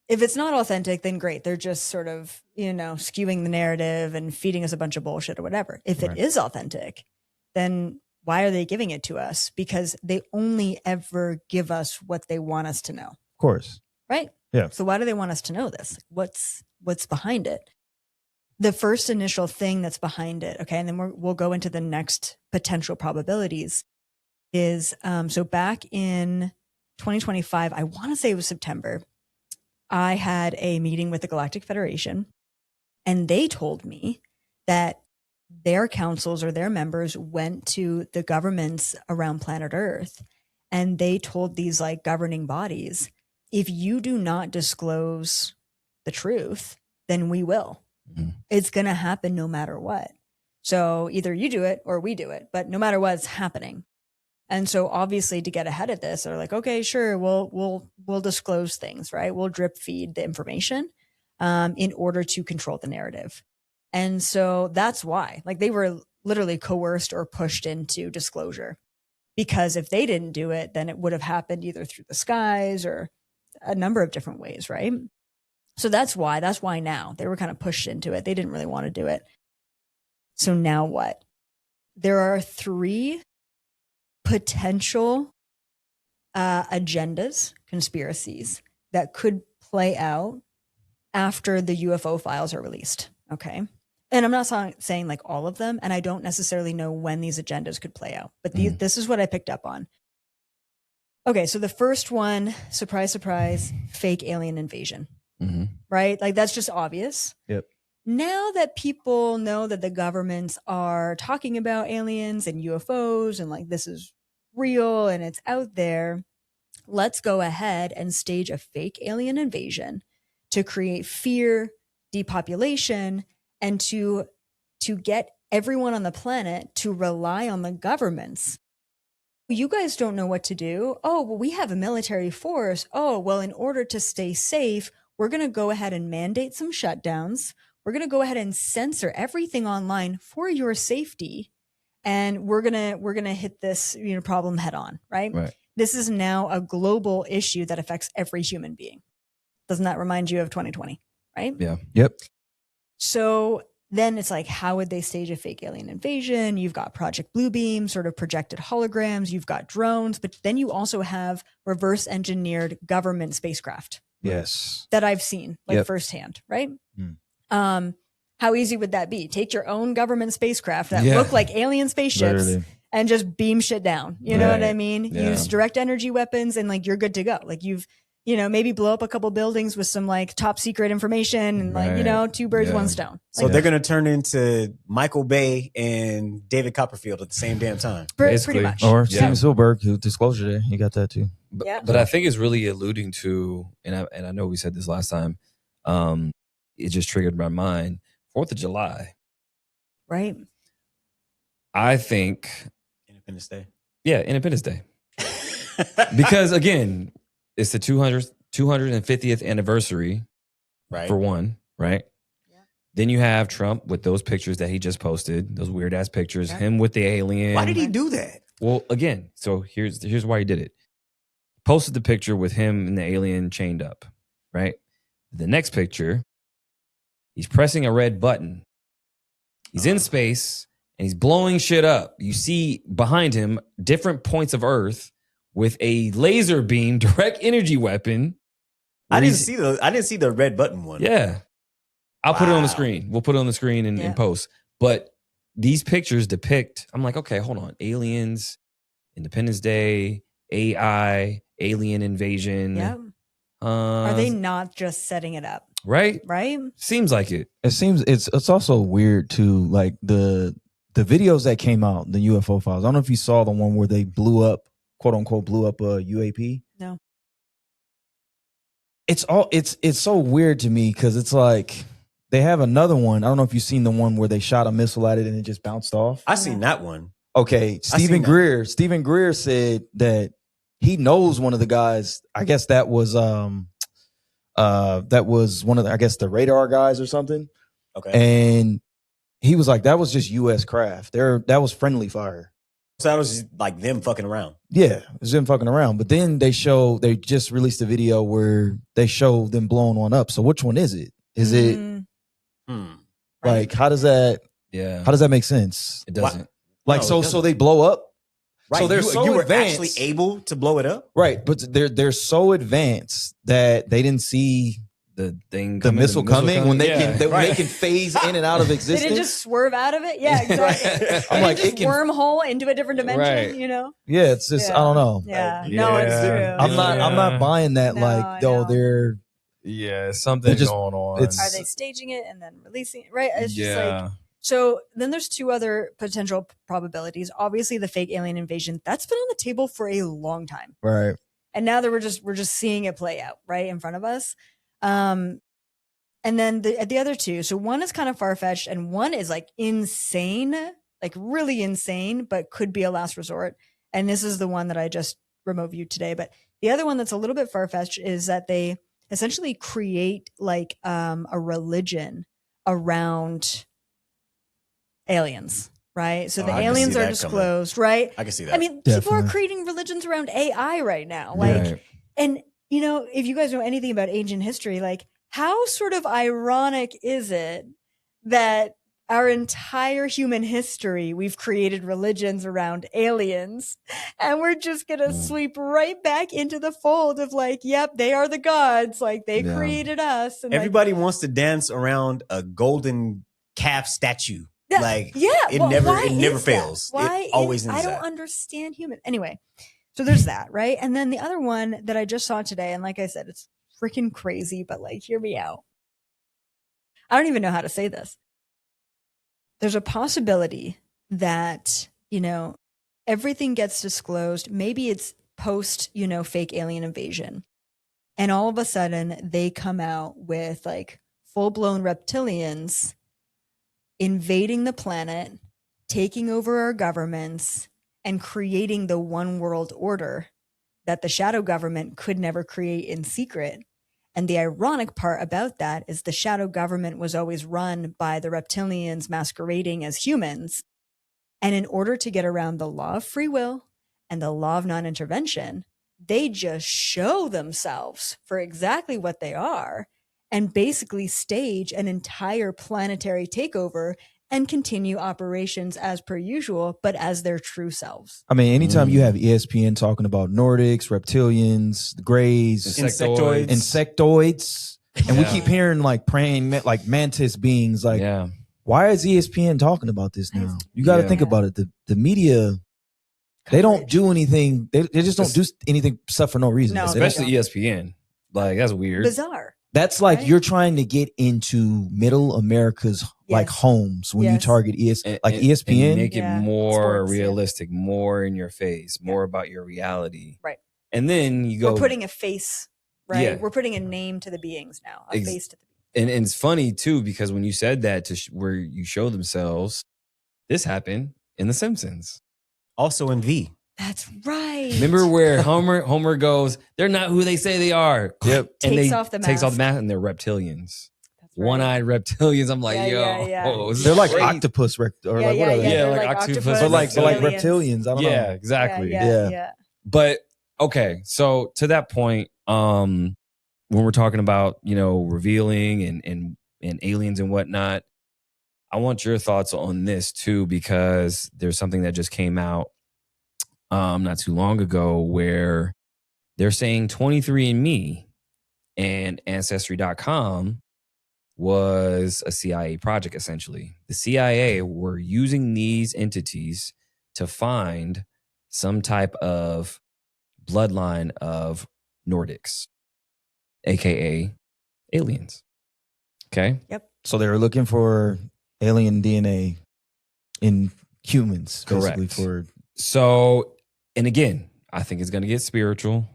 if it's not authentic, then great. They're just sort of, skewing the narrative and feeding us a bunch of bullshit or whatever. If it is authentic, then why are they giving it to us? Because they only ever give us what they want us to know. Of course. Right? Yeah. So why do they want us to know this? What's behind it? The first initial thing that's behind it, and then we'll go into the next potential probabilities, is so back in 2025, I want to say it was September, I had a meeting with the Galactic Federation, and they told me that their councils or their members went to the governments around planet Earth, and they told these like governing bodies, if you do not disclose the truth, then we will. Mm-hmm. It's going to happen no matter what. So either you do it or we do it, but no matter what, it's happening. And so obviously to get ahead of this, they're like, okay, sure, we'll disclose things, right? We'll drip feed the information in order to control the narrative. And so that's why, like, they were literally coerced or pushed into disclosure, because if they didn't do it, then it would have happened either through the skies or a number of different ways, right? So that's why now they were kind of pushed into it. They didn't really want to do it. So now what? There are 3 potential agendas, conspiracies that could play out after the UFO files are released. Okay. And I'm not saying like all of them, and I don't necessarily know when these agendas could play out, but this is what I picked up on. Okay. So the first one, surprise, surprise, fake alien invasion. Mm-hmm. Right? Like that's just obvious. Yep. Now that people know that the governments are talking about aliens and UFOs and like this is real and it's out there, let's go ahead and stage a fake alien invasion to create fear, depopulation, and to get everyone on the planet to rely on the governments. You guys don't know what to do. Oh, well, we have a military force. Oh, well, in order to stay safe, we're going to go ahead and mandate some shutdowns. We're going to go ahead and censor everything online for your safety. And we're going to hit this, problem head on, right? This is now a global issue that affects every human being. Doesn't that remind you of 2020, right? Yeah. Yep. So then it's like, how would they stage a fake alien invasion? You've got Project Bluebeam, sort of projected holograms. You've got drones, but then you also have reverse engineered government spacecraft. Yes. That I've seen firsthand, right? How easy would that be? Take your own government spacecraft that look like alien spaceships and just beam shit down. You know what I mean? Use direct energy weapons and like you're good to go. Like you've, maybe blow up a couple buildings with some like top secret information and like, 2 birds, 1 stone. So they're going to turn into Michael Bay and David Copperfield at the same damn time. Pretty much. Or Steven Spielberg, who disclosure day, you got that too. But I think it's really alluding to, and I know we said this last time, it just triggered my mind, 4th of July. Right. I think. Independence Day. Yeah, Independence Day. Because again, it's the 250th anniversary, right. for one, right? Yeah. Then you have Trump with those pictures that he just posted, those weird ass pictures, Yeah. him with the alien. Why did he do that? Well, again, so here's why he did it. Posted the picture with him and the alien chained up, right? The next picture, he's pressing a red button. He's in space and he's blowing shit up. You see behind him different points of Earth with a laser beam direct energy weapon. I didn't see the red button one. Yeah. I'll put it on the Wow. screen. We'll put it on the screen in post. But these pictures depict, I'm like, okay, hold on. Aliens, Independence Day, AI, alien invasion. Yeah. Are they not just setting it up? Right? Right? Seems like it. It seems it's also weird too, like the videos that came out, the UFO files. I don't know if you saw the one where they blew up, quote unquote, blew up a UAP. No. It's so weird to me because it's like they have another one. I don't know if you've seen the one where they shot a missile at it and it just bounced off. I seen that one. Okay, Stephen Greer said that he knows one of the guys. I guess that was one of the radar guys or something. Okay. And he was like, that was just U.S. craft. That was friendly fire. So that was just like them fucking around. Yeah, it was them fucking around. But then they just released a video where they show them blowing one up. So which one is it? Is it like how does that make sense? It doesn't. Like No, so they blow up. Right. So they're you were advanced. actually able to blow it up? Right, but they're so advanced that they didn't see The missile coming when they Yeah. when they can phase in and out of They existence. didn't just swerve out of it? Yeah, exactly. I'm like, just it can, wormhole into a different dimension, Right. you know? yeah, it's just I don't know. Yeah. Yeah. No, it's true. I'm not buying that. No, Like, I though know. they're Yeah, something's just- going on. it's- Are they staging it and then releasing it? Right? It's just Yeah. like, so then there's two other potential probabilities. Obviously, the fake alien invasion, that's been on the table for a long time. right. And now that we're just seeing it play out right in front of us. And then the other two, so one is kind of far-fetched and one is like insane, like really insane, but could be a last resort. And this is the one that I just remote viewed today. But the other one that's a little bit far-fetched is that they essentially create like a religion around aliens, right? So the I can aliens see are that disclosed, right? I can see that. I mean, people are Definitely. creating religions around AI right now. Like, Right. and you know, if you guys know anything about ancient history, like how sort of ironic is it that our entire human history, we've created religions around aliens, and we're just gonna sweep right back into the fold of like, yep, they are the gods, like they Yeah. created us. And Everybody wants to dance around a golden calf statue. like, Like, yeah, it well, never why never is that? fails. Why It always I ends don't that. understand human. Anyway, so there's that, right? And then the other one that I just saw today, and like I said, it's freaking crazy, but like, hear me out. I don't even know how to say this. There's a possibility that, you know, everything gets disclosed. Maybe it's post, you know, fake alien invasion. And all of a sudden they come out with like full-blown reptilians invading the planet, taking over our governments, and creating the one world order that the shadow government could never create in secret. And the ironic part about that is the shadow government was always run by the reptilians masquerading as humans. And in order to get around the law of free will and the law of non-intervention, they just show themselves for exactly what they are and basically stage an entire planetary takeover and continue operations as per usual, but as their true selves. I mean, anytime you have ESPN talking about Nordics, reptilians, the Greys, Insectoids. insectoids, and we Yeah. keep hearing like praying like mantis beings. Like, Yeah. why is ESPN talking about this now? You got to Yeah. think about it. The media, they don't do anything. They just don't do anything stuff for no reason. No, They don't- Especially ESPN. Like, that's weird. Bizarre. That's like Right? you're trying to get into middle America's like Yes. homes when you Yes. target And ESPN. make it Yeah. more Sports, yeah. realistic, more in your face, more about your reality. Right. And then you go We're putting a face, right? Yeah. We're putting a name to the beings now, a face to the and it's funny too, because when you said that where you show themselves, this happened in The Simpsons. Also in V. That's right. Remember where Homer goes, they're not who they say they are. Yep. And Takes they off the takes off the mask. mask and they're reptilians. That's right. One-eyed reptilians. I'm like, Yeah. They're like crazy. octopus or Yeah, like what are they? Yeah, they're like octopus, But like aliens. reptilians. I don't know. Yeah, exactly. Yeah. But okay, so to that point, when we're talking about, revealing and aliens and whatnot, I want your thoughts on this too, because there's something that just came out not too long ago where they're saying 23andMe and Ancestry.com was a CIA project, essentially. The CIA were using these entities to find some type of bloodline of Nordics, aka aliens. Okay. Yep. So they were looking for alien DNA in humans, basically. Correct. So, and again, I think it's going to get spiritual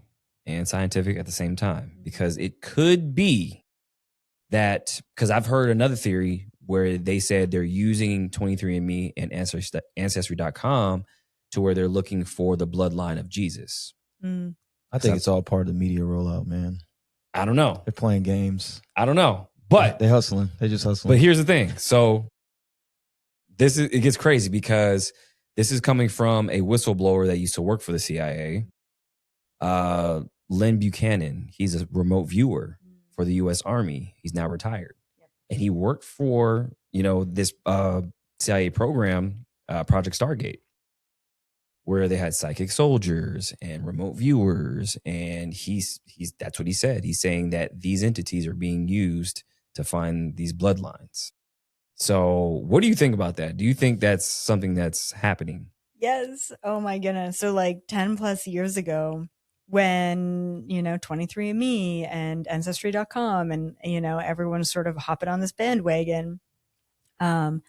and scientific at the same time, because it could be that, because I've heard another theory where they said they're using 23andMe and Ancestry.com to where they're looking for the bloodline of Jesus. I think it's all part of the media rollout, man. I don't know. They're playing games. I don't know. But they're hustling. They're just hustling. But here's the thing. So it gets crazy, because this is coming from a whistleblower that used to work for the CIA. Len Buchanan. He's a remote viewer for the U.S. Army. He's now retired. And he worked for, this CIA program, Project Stargate, where they had psychic soldiers and remote viewers. And he's that's what he said. He's saying that these entities are being used to find these bloodlines. So what do you think about that? Do you think that's something that's happening? Yes. Oh my goodness. So like 10 plus years ago, when 23andMe and Ancestry.com and everyone's sort of hopping on this bandwagon, I'm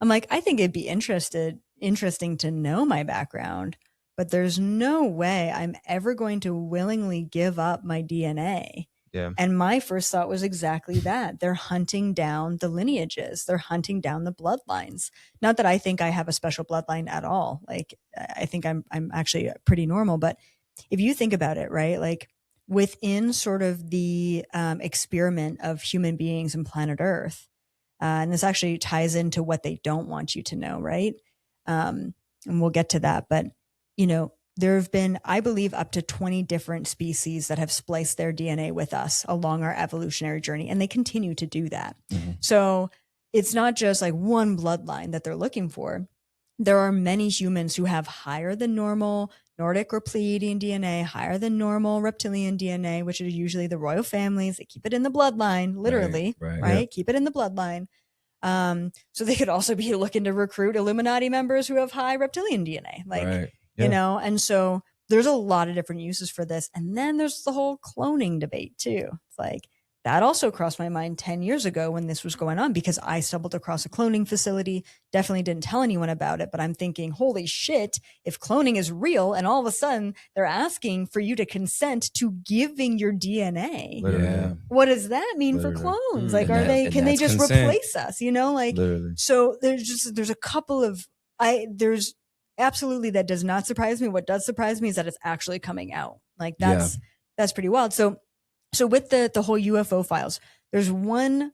like, I think it'd be interesting to know my background, but there's no way I'm ever going to willingly give up my DNA. Yeah. And my first thought was exactly that. They're hunting down the lineages. They're hunting down the bloodlines. Not that I think I have a special bloodline at all. Like, I think I'm actually pretty normal, but if you think about it, right, like within sort of the experiment of human beings and planet Earth, and this actually ties into what they don't want you to know, right? And we'll get to that. But, there have been, I believe, up to 20 different species that have spliced their DNA with us along our evolutionary journey, and they continue to do that. Mm-hmm. So it's not just like one bloodline that they're looking for. There are many humans who have higher than normal Nordic or Pleiadian DNA, higher than normal reptilian DNA, which are usually the royal families. They keep it in the bloodline, literally, right? Yep. Keep it in the bloodline. So they could also be looking to recruit Illuminati members who have high reptilian DNA, like, and so there's a lot of different uses for this. And then there's the whole cloning debate too. It's like, that also crossed my mind 10 years ago when this was going on, because I stumbled across a cloning facility, definitely didn't tell anyone about it, but I'm thinking, holy shit, if cloning is real and all of a sudden they're asking for you to consent to giving your DNA, what does that mean for clones? Like, can they just replace us? Literally. So there's a couple of, there's absolutely, that does not surprise me. What does surprise me is that it's actually coming out. Like that's pretty wild. So with the whole UFO files, there's one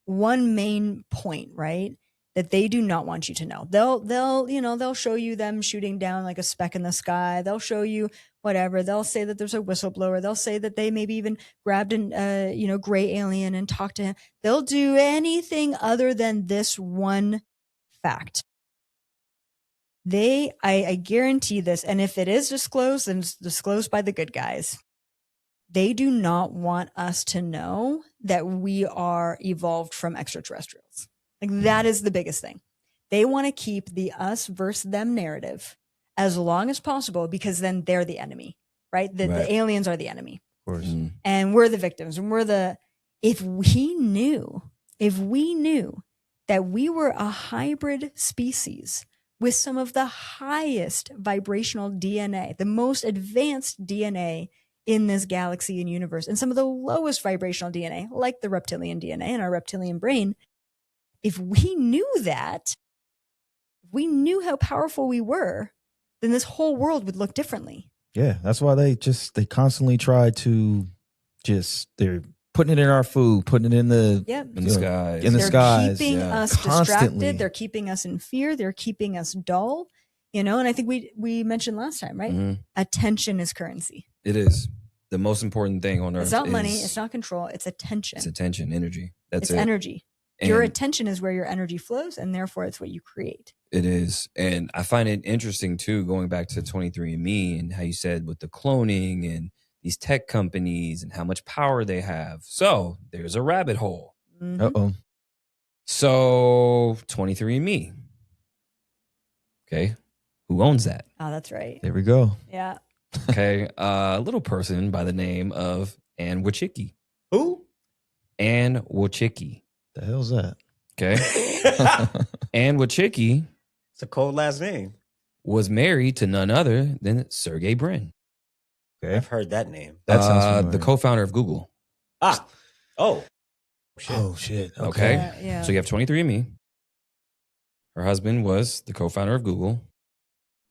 main point, right, that they do not want you to know. They'll show you them shooting down like a speck in the sky. They'll show you whatever. They'll say that there's a whistleblower. They'll say that they maybe even grabbed an gray alien and talked to him. They'll do anything other than this one fact. I guarantee this, and if it is disclosed, then it's disclosed by the good guys. They do not want us to know that we are evolved from extraterrestrials. Like, that is the biggest thing. They want to keep the us versus them narrative as long as possible, because then they're the enemy, right? The aliens are the enemy. Of course. And we're the victims. And if we knew that we were a hybrid species with some of the highest vibrational DNA, the most advanced DNA in this galaxy and universe, and some of the lowest vibrational DNA, like the reptilian DNA in our reptilian brain, if we knew that, if we knew how powerful we were, then this whole world would look differently. Yeah, that's why they constantly try to they're putting it in our food, putting it in the skies. In the They're skies. keeping us Constantly. distracted. They're keeping us in fear. They're keeping us dull. And I think we mentioned last time, right? Mm-hmm. Attention is currency. It is. The most important thing on earth. It's not money. It's not control. It's attention. It's attention, energy. That's it's energy. And your attention is where your energy flows, and therefore it's what you create. It is. And I find it interesting, too, going back to 23andMe and how you said with the cloning and these tech companies and how much power they have. So there's a rabbit hole. Mm-hmm. Uh-oh. So 23andMe. Okay. Who owns that? Oh, that's right. There we go. Yeah. Okay. A little person by the name of Ann Wojcicki. Who? Ann Wojcicki. The hell's that? Okay. Ann Wojcicki. It's a cold last name. Was married to none other than Sergey Brin. Okay. I've heard that name. That sounds familiar. the co-founder of Google. Ah. Oh. Shit. Oh, shit. Okay. Yeah. So you have 23andMe. Her husband was the co-founder of Google.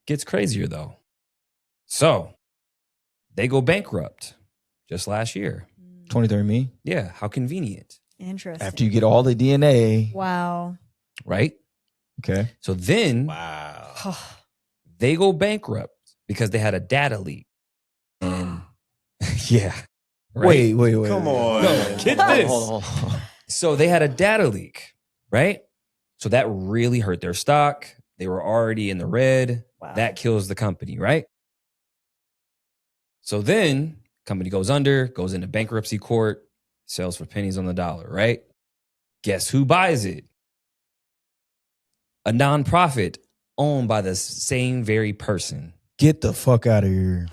Gets crazier, though. So they go bankrupt just last year. 23andMe. Yeah. How convenient. Interesting. After you get all the DNA. Wow. Right? Okay. So then Wow. they go bankrupt because they had a data leak. And yeah. Right? Wait. Come on. No, get this. Hold on. So they had a data leak, right? So that really hurt their stock. They were already in the red. Wow. That kills the company, right? So then company goes under, goes into bankruptcy court, sells for pennies on the dollar, right? Guess who buys it? A nonprofit owned by the same very person. Get the fuck out of here.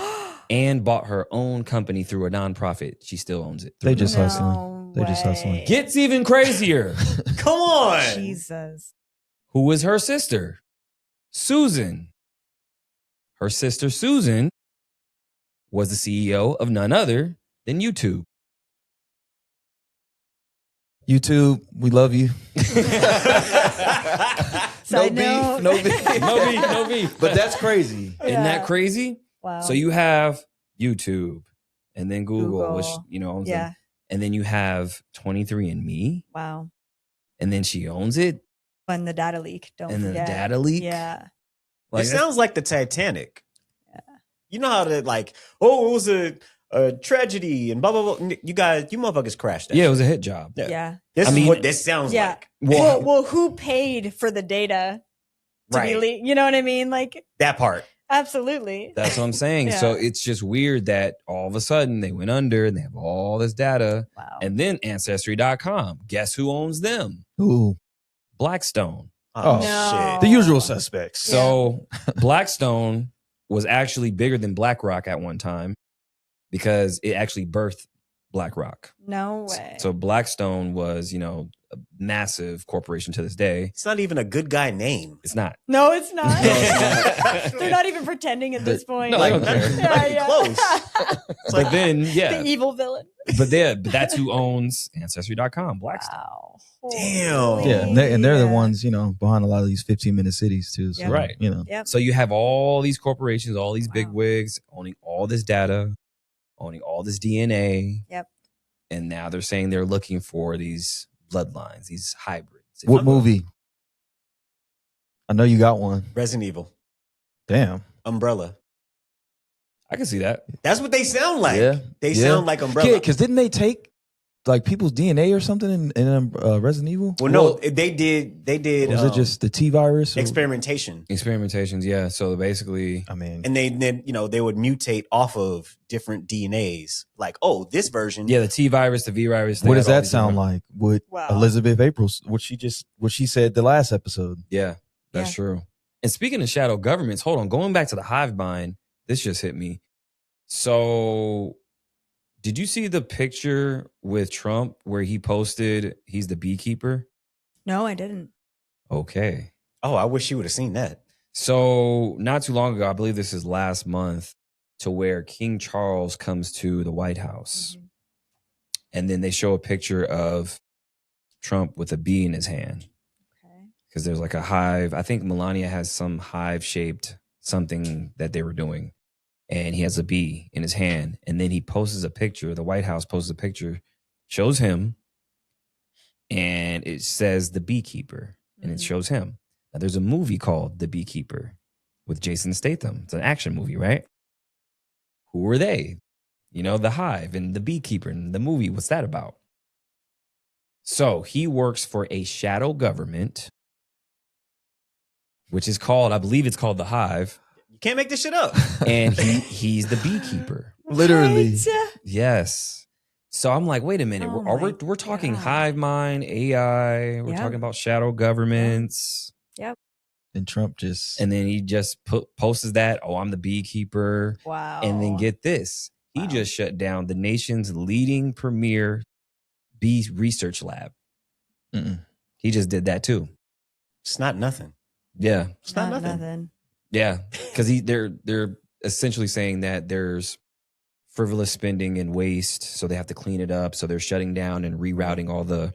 And bought her own company through a nonprofit. She still owns it. They just No hustling. They're just hustling. way. Gets even crazier. Come on. Jesus. Who was her sister? Susan. Her sister, Susan, was the CEO of none other than YouTube. YouTube, we love you. Side note. No beef. No beef. But that's crazy. Isn't that crazy? Wow. So you have YouTube and then Google. Which, owns Yeah. them. And then you have 23andMe, Wow. and then she owns it. And the data leak. Don't And then the forget. data leak? Yeah. Like, it sounds like the Titanic. Yeah. You know how to it was a tragedy and blah blah blah. You motherfuckers crashed that. yeah, it shit. was a hit job. Yeah. This I is mean- what this sounds Yeah. like. Well, who paid for the data to be Right. leaked? You know what I mean? Like, That part. absolutely. That's what I'm saying. Yeah. So it's just weird that all of a sudden they went under and they have all this data. Wow. And then Ancestry.com. Guess who owns them? Ooh. Blackstone. Oh, No. The usual suspects. So Blackstone was actually bigger than BlackRock at one time because it actually birthed BlackRock. No way. So Blackstone was, a massive corporation to this day. It's not even a good guy name. It's not. No, it's not. it's They're not even pretending at this point. No, I don't care. Might be close. But then, yeah. The evil villain. But that's who owns Ancestry.com, Blackstone. Wow. Damn. Holy- Yeah, and they're the ones, behind a lot of these 15-minute cities too. So, Yeah. Right. Yep. So you have all these corporations, all these big Wow. wigs owning all this data, owning all this DNA. Yep. And now they're saying they're looking for these bloodlines, these hybrids. What movie? I know you got one. Resident Evil. Damn. Umbrella. I can see that. That's what they sound like. Yeah. They Yeah. sound like Umbrella. Yeah, because didn't they take like people's DNA or something in Resident Evil? Well, no, they did. Or was it just the T virus? experimentation? Experimentations, yeah. So basically, I mean, And they would mutate off of different DNAs. Like, oh, this version. yeah, the T virus, the V virus. they what does had all that these sound different- like? With Wow. Elizabeth Aprils, what she said the last episode. Yeah, that's true. And speaking of shadow governments, hold on, going back to the hive mind, this just hit me. So, did you see the picture with Trump where he posted he's the beekeeper? No, I didn't. Okay. Oh, I wish you would have seen that. So, not too long ago, I believe this is last month, to where King Charles comes to the White House. Mhm. And then they show a picture of Trump with a bee in his hand. Okay. Because there's like a hive. I think Melania has some hive shaped something that they were doing. And he has a bee in his hand. And then he posts a picture. The White House posts a picture, shows him, and it says the beekeeper, and it shows him. Now, there's a movie called The Beekeeper with Jason Statham. It's an action movie, right? Who were they? You know, the hive and the beekeeper and the movie. What's that about? So he works for a shadow government, which is called, I believe it's called the Hive. You can't make this shit up. And he's the beekeeper. Literally. Yes. So I'm like, wait a minute. We're talking hive mind, AI. We're talking about shadow governments. Yep. And Trump just... And then he just posts that, oh, I'm the beekeeper. Wow. And then get this. He just shut down the nation's leading premier bee research lab. He just did that too. It's not nothing. Yeah. It's not nothing. Yeah. Because they're essentially saying that there's frivolous spending and waste, so they have to clean it up. So they're shutting down and rerouting all the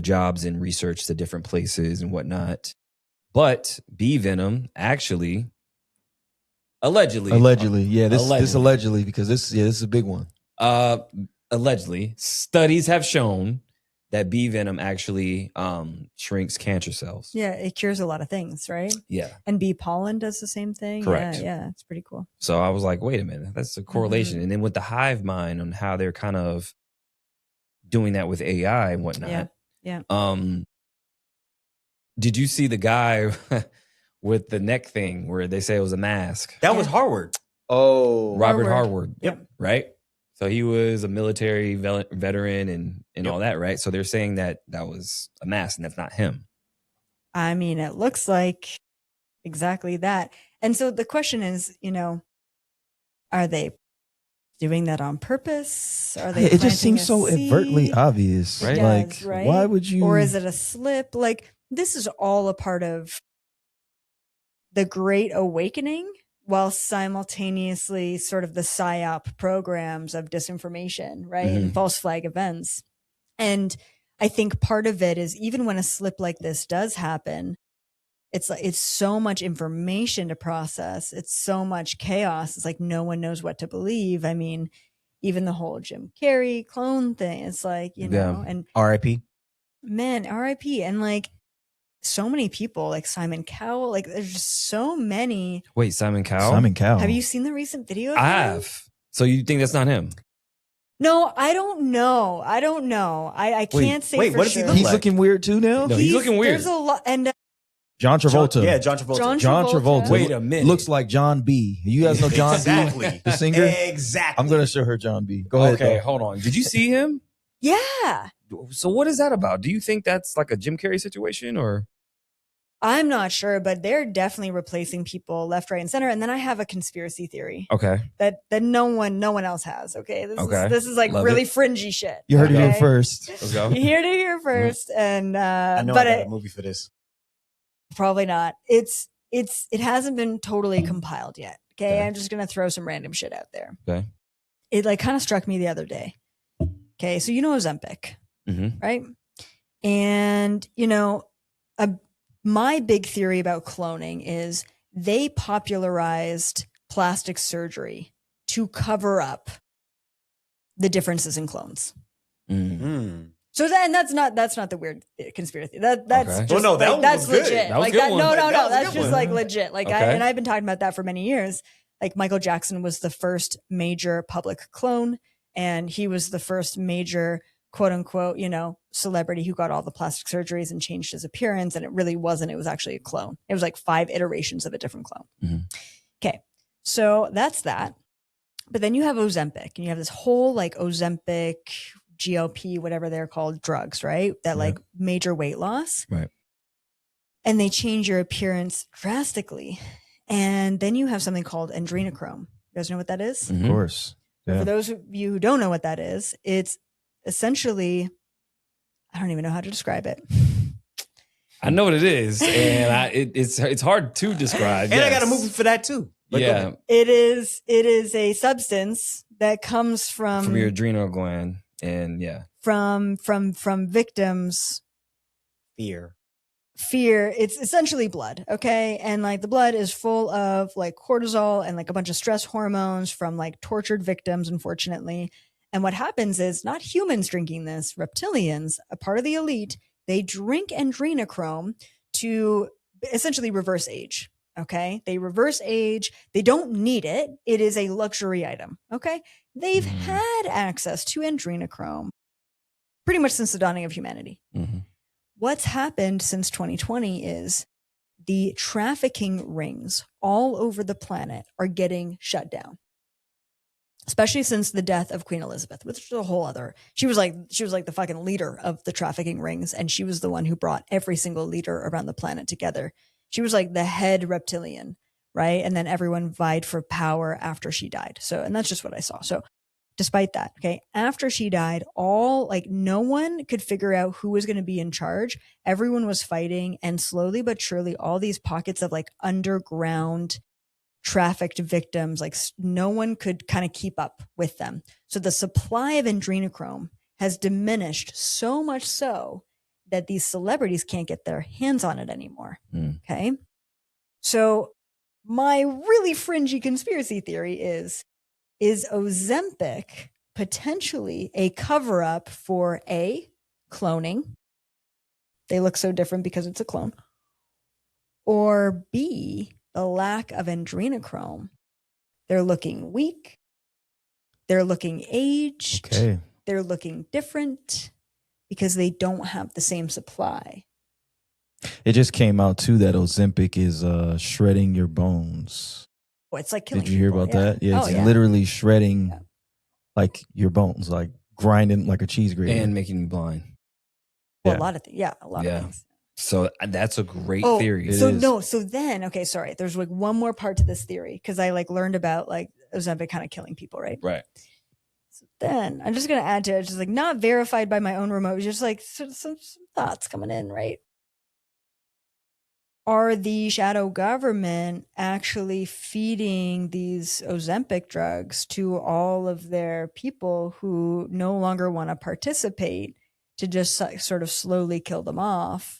jobs and research to different places and whatnot. But bee venom actually, allegedly, this allegedly, because this is a big one. Allegedly, studies have shown that bee venom actually shrinks cancer cells. Yeah, it cures a lot of things, right? Yeah. And bee pollen does the same thing. Correct. Yeah, it's pretty cool. So I was like, wait a minute, that's a correlation. And then with the hive mind and how they're kind of doing that with AI and whatnot. Yeah. Did you see the guy with the neck thing where they say it was a mask? That was Harvard. Oh. Robert Harward. Yep. Right? So he was a military veteran and all that, right? So they're saying that was a mask and that's not him. I mean, it looks like exactly that. And so the question is, are they doing that on purpose? Are they? It just seems so overtly obvious, right? Right? Why would you? Or is it a slip? Like, this is all a part of the Great Awakening, while simultaneously sort of the PSYOP programs of disinformation, right? And false flag events. And I think part of it is, even when a slip like this does happen, it's so much information to process. It's so much chaos. It's like no one knows what to believe. I mean, even the whole Jim Carrey clone thing, it's like, and R.I.P. Man, R.I.P. And like so many people, like Simon Cowell, like there's just so many. Wait, Simon Cowell? Simon Cowell. Have you seen the recent video? I have. So you think that's not him? No, I don't know. I can't say for what does sure. he look He's like? looking weird too now. No, he's looking weird. There's a lot, and John Travolta. John Travolta. John Travolta. Wait a minute. Looks like John B. You guys know John Exactly. B, the singer? Exactly. I'm going to show her John B. Go ahead. Okay, though. hold on. Did you see him? yeah, So what is that about? Do you think that's like a Jim Carrey situation or? I'm not sure, but they're definitely replacing people left, right, and center. And then I have a conspiracy theory Okay. that no one else has. Okay, this is like Love really it. fringy shit. You heard it okay? here first. Let's go. You heard it here first, and I know but I got a movie for this. probably not. It hasn't been totally compiled yet. Okay, I'm just gonna throw some random shit out there. Okay. It like kind of struck me the other day. Okay, so Ozempic, right? And my big theory about cloning is they popularized plastic surgery to cover up the differences in clones. So that's not the weird conspiracy. That's Okay. just that's was good. legit. That was like a good that. one. No, That was a that's good just one. like legit. Like Okay. I've been talking about that for many years. Like Michael Jackson was the first major public clone, and he was the first major quote unquote, celebrity who got all the plastic surgeries and changed his appearance. And it really wasn't. It was actually a clone. It was like 5 iterations of a different clone. Okay. So that's that. But then you have Ozempic, and you have this whole like Ozempic, GLP, whatever they're called, drugs, right? That like major weight loss. Right. And they change your appearance drastically. And then you have something called adrenochrome. You guys know what that is? Of course. For Yeah. those of you who don't know what that is, it's essentially, I don't even know how to describe it. I know what it is, and it's hard to describe. And I got a movie for that too. But go Yeah, ahead. It is a substance that comes from your adrenal gland, and from victims Fear. fear, it's essentially blood, okay? And like the blood is full of like cortisol and like a bunch of stress hormones from like tortured victims, unfortunately. And what happens is not humans drinking this, reptilians, a part of the elite, they drink adrenochrome to essentially reverse age. Okay. They reverse age. They don't need it. It is a luxury item. Okay. They've had access to adrenochrome pretty much since the dawning of humanity. What's happened since 2020 is the trafficking rings all over the planet are getting shut down. Especially since the death of Queen Elizabeth, which is a whole other. She was like the fucking leader of the trafficking rings, and she was the one who brought every single leader around the planet together. She was like the head reptilian, right? And then everyone vied for power after she died. So, and that's just what I saw. So, despite that, okay, after she died, no one could figure out who was going to be in charge. Everyone was fighting, and slowly but surely, all these pockets of like underground trafficked victims, like no one could kind of keep up with them. So the supply of adrenochrome has diminished so much so that these celebrities can't get their hands on it anymore. Okay. So my really fringy conspiracy theory is Ozempic potentially a cover up for A, cloning? They look so different because it's a clone. Or B, the lack of adrenochrome. They're looking weak. They're looking aged. Okay. They're looking different because they don't have the same supply. It just came out too that Ozempic is shredding your bones. Oh, it's like killing Did you hear people. about that? Yeah, it's yeah. literally shredding like your bones, like grinding like a cheese grater. And making you blind. Well, Yeah. a lot of things. So that's a great theory. So then, okay, sorry. There's like one more part to this theory because I like learned about like Ozempic kind of killing people, right? Right. So then I'm just going to add to it, just like not verified by my own remote, just like some thoughts coming in, right? Are the shadow government actually feeding these Ozempic drugs to all of their people who no longer want to participate to just sort of slowly kill them off?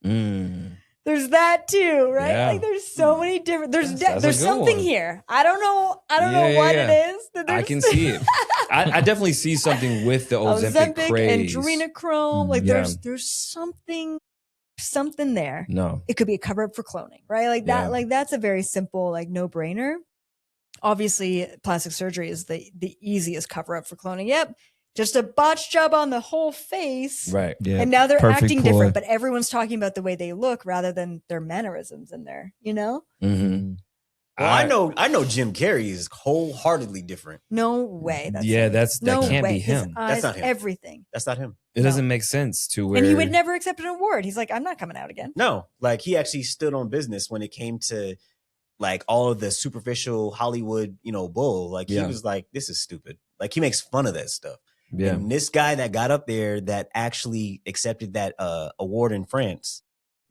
There's that too, right? Yeah. Like there's so many different. There's That's something here. I don't know what it is. I can see it. I definitely see something with the Ozempic craze. And adrenochrome. Like there's something there. No, it could be a cover up for cloning, right? Like that. Like that's a very simple like no brainer. Obviously, plastic surgery is the easiest cover up for cloning. Yep. Just a botched job on the whole face. right. Yeah, and now they're perfect acting ploy. different, but everyone's talking about the way they look rather than their mannerisms in there, you know? Mm-hmm. Well, I know Jim Carrey is wholeheartedly different. No way. That no can't way. be him. That's not him. Everything. That's not him. It doesn't make sense to where. And he would never accept an award. He's like, I'm not coming out again. No, like he actually stood on business when it came to like all of the superficial Hollywood, bull. Like he was like, this is stupid. Like he makes fun of that stuff. Yeah. And this guy that got up there that actually accepted that award in France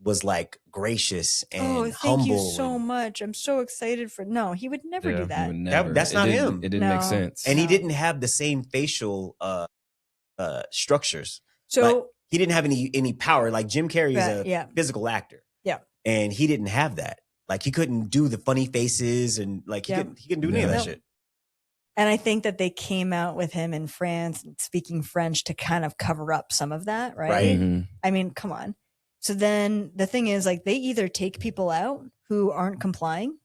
was like gracious and humble. Thank you so much. I'm so excited for. No, he would never do that. He would never. That's not him. It didn't make sense. And he didn't have the same facial structures. So like, he didn't have any power. Like Jim Carrey is a physical actor. Yeah. And he didn't have that. Like he couldn't do the funny faces and like he couldn't do any of that shit. And I think that they came out with him in France speaking French to kind of cover up some of that, right? Mm-hmm. I mean, come on. So then the thing is, like, they either take people out who aren't complying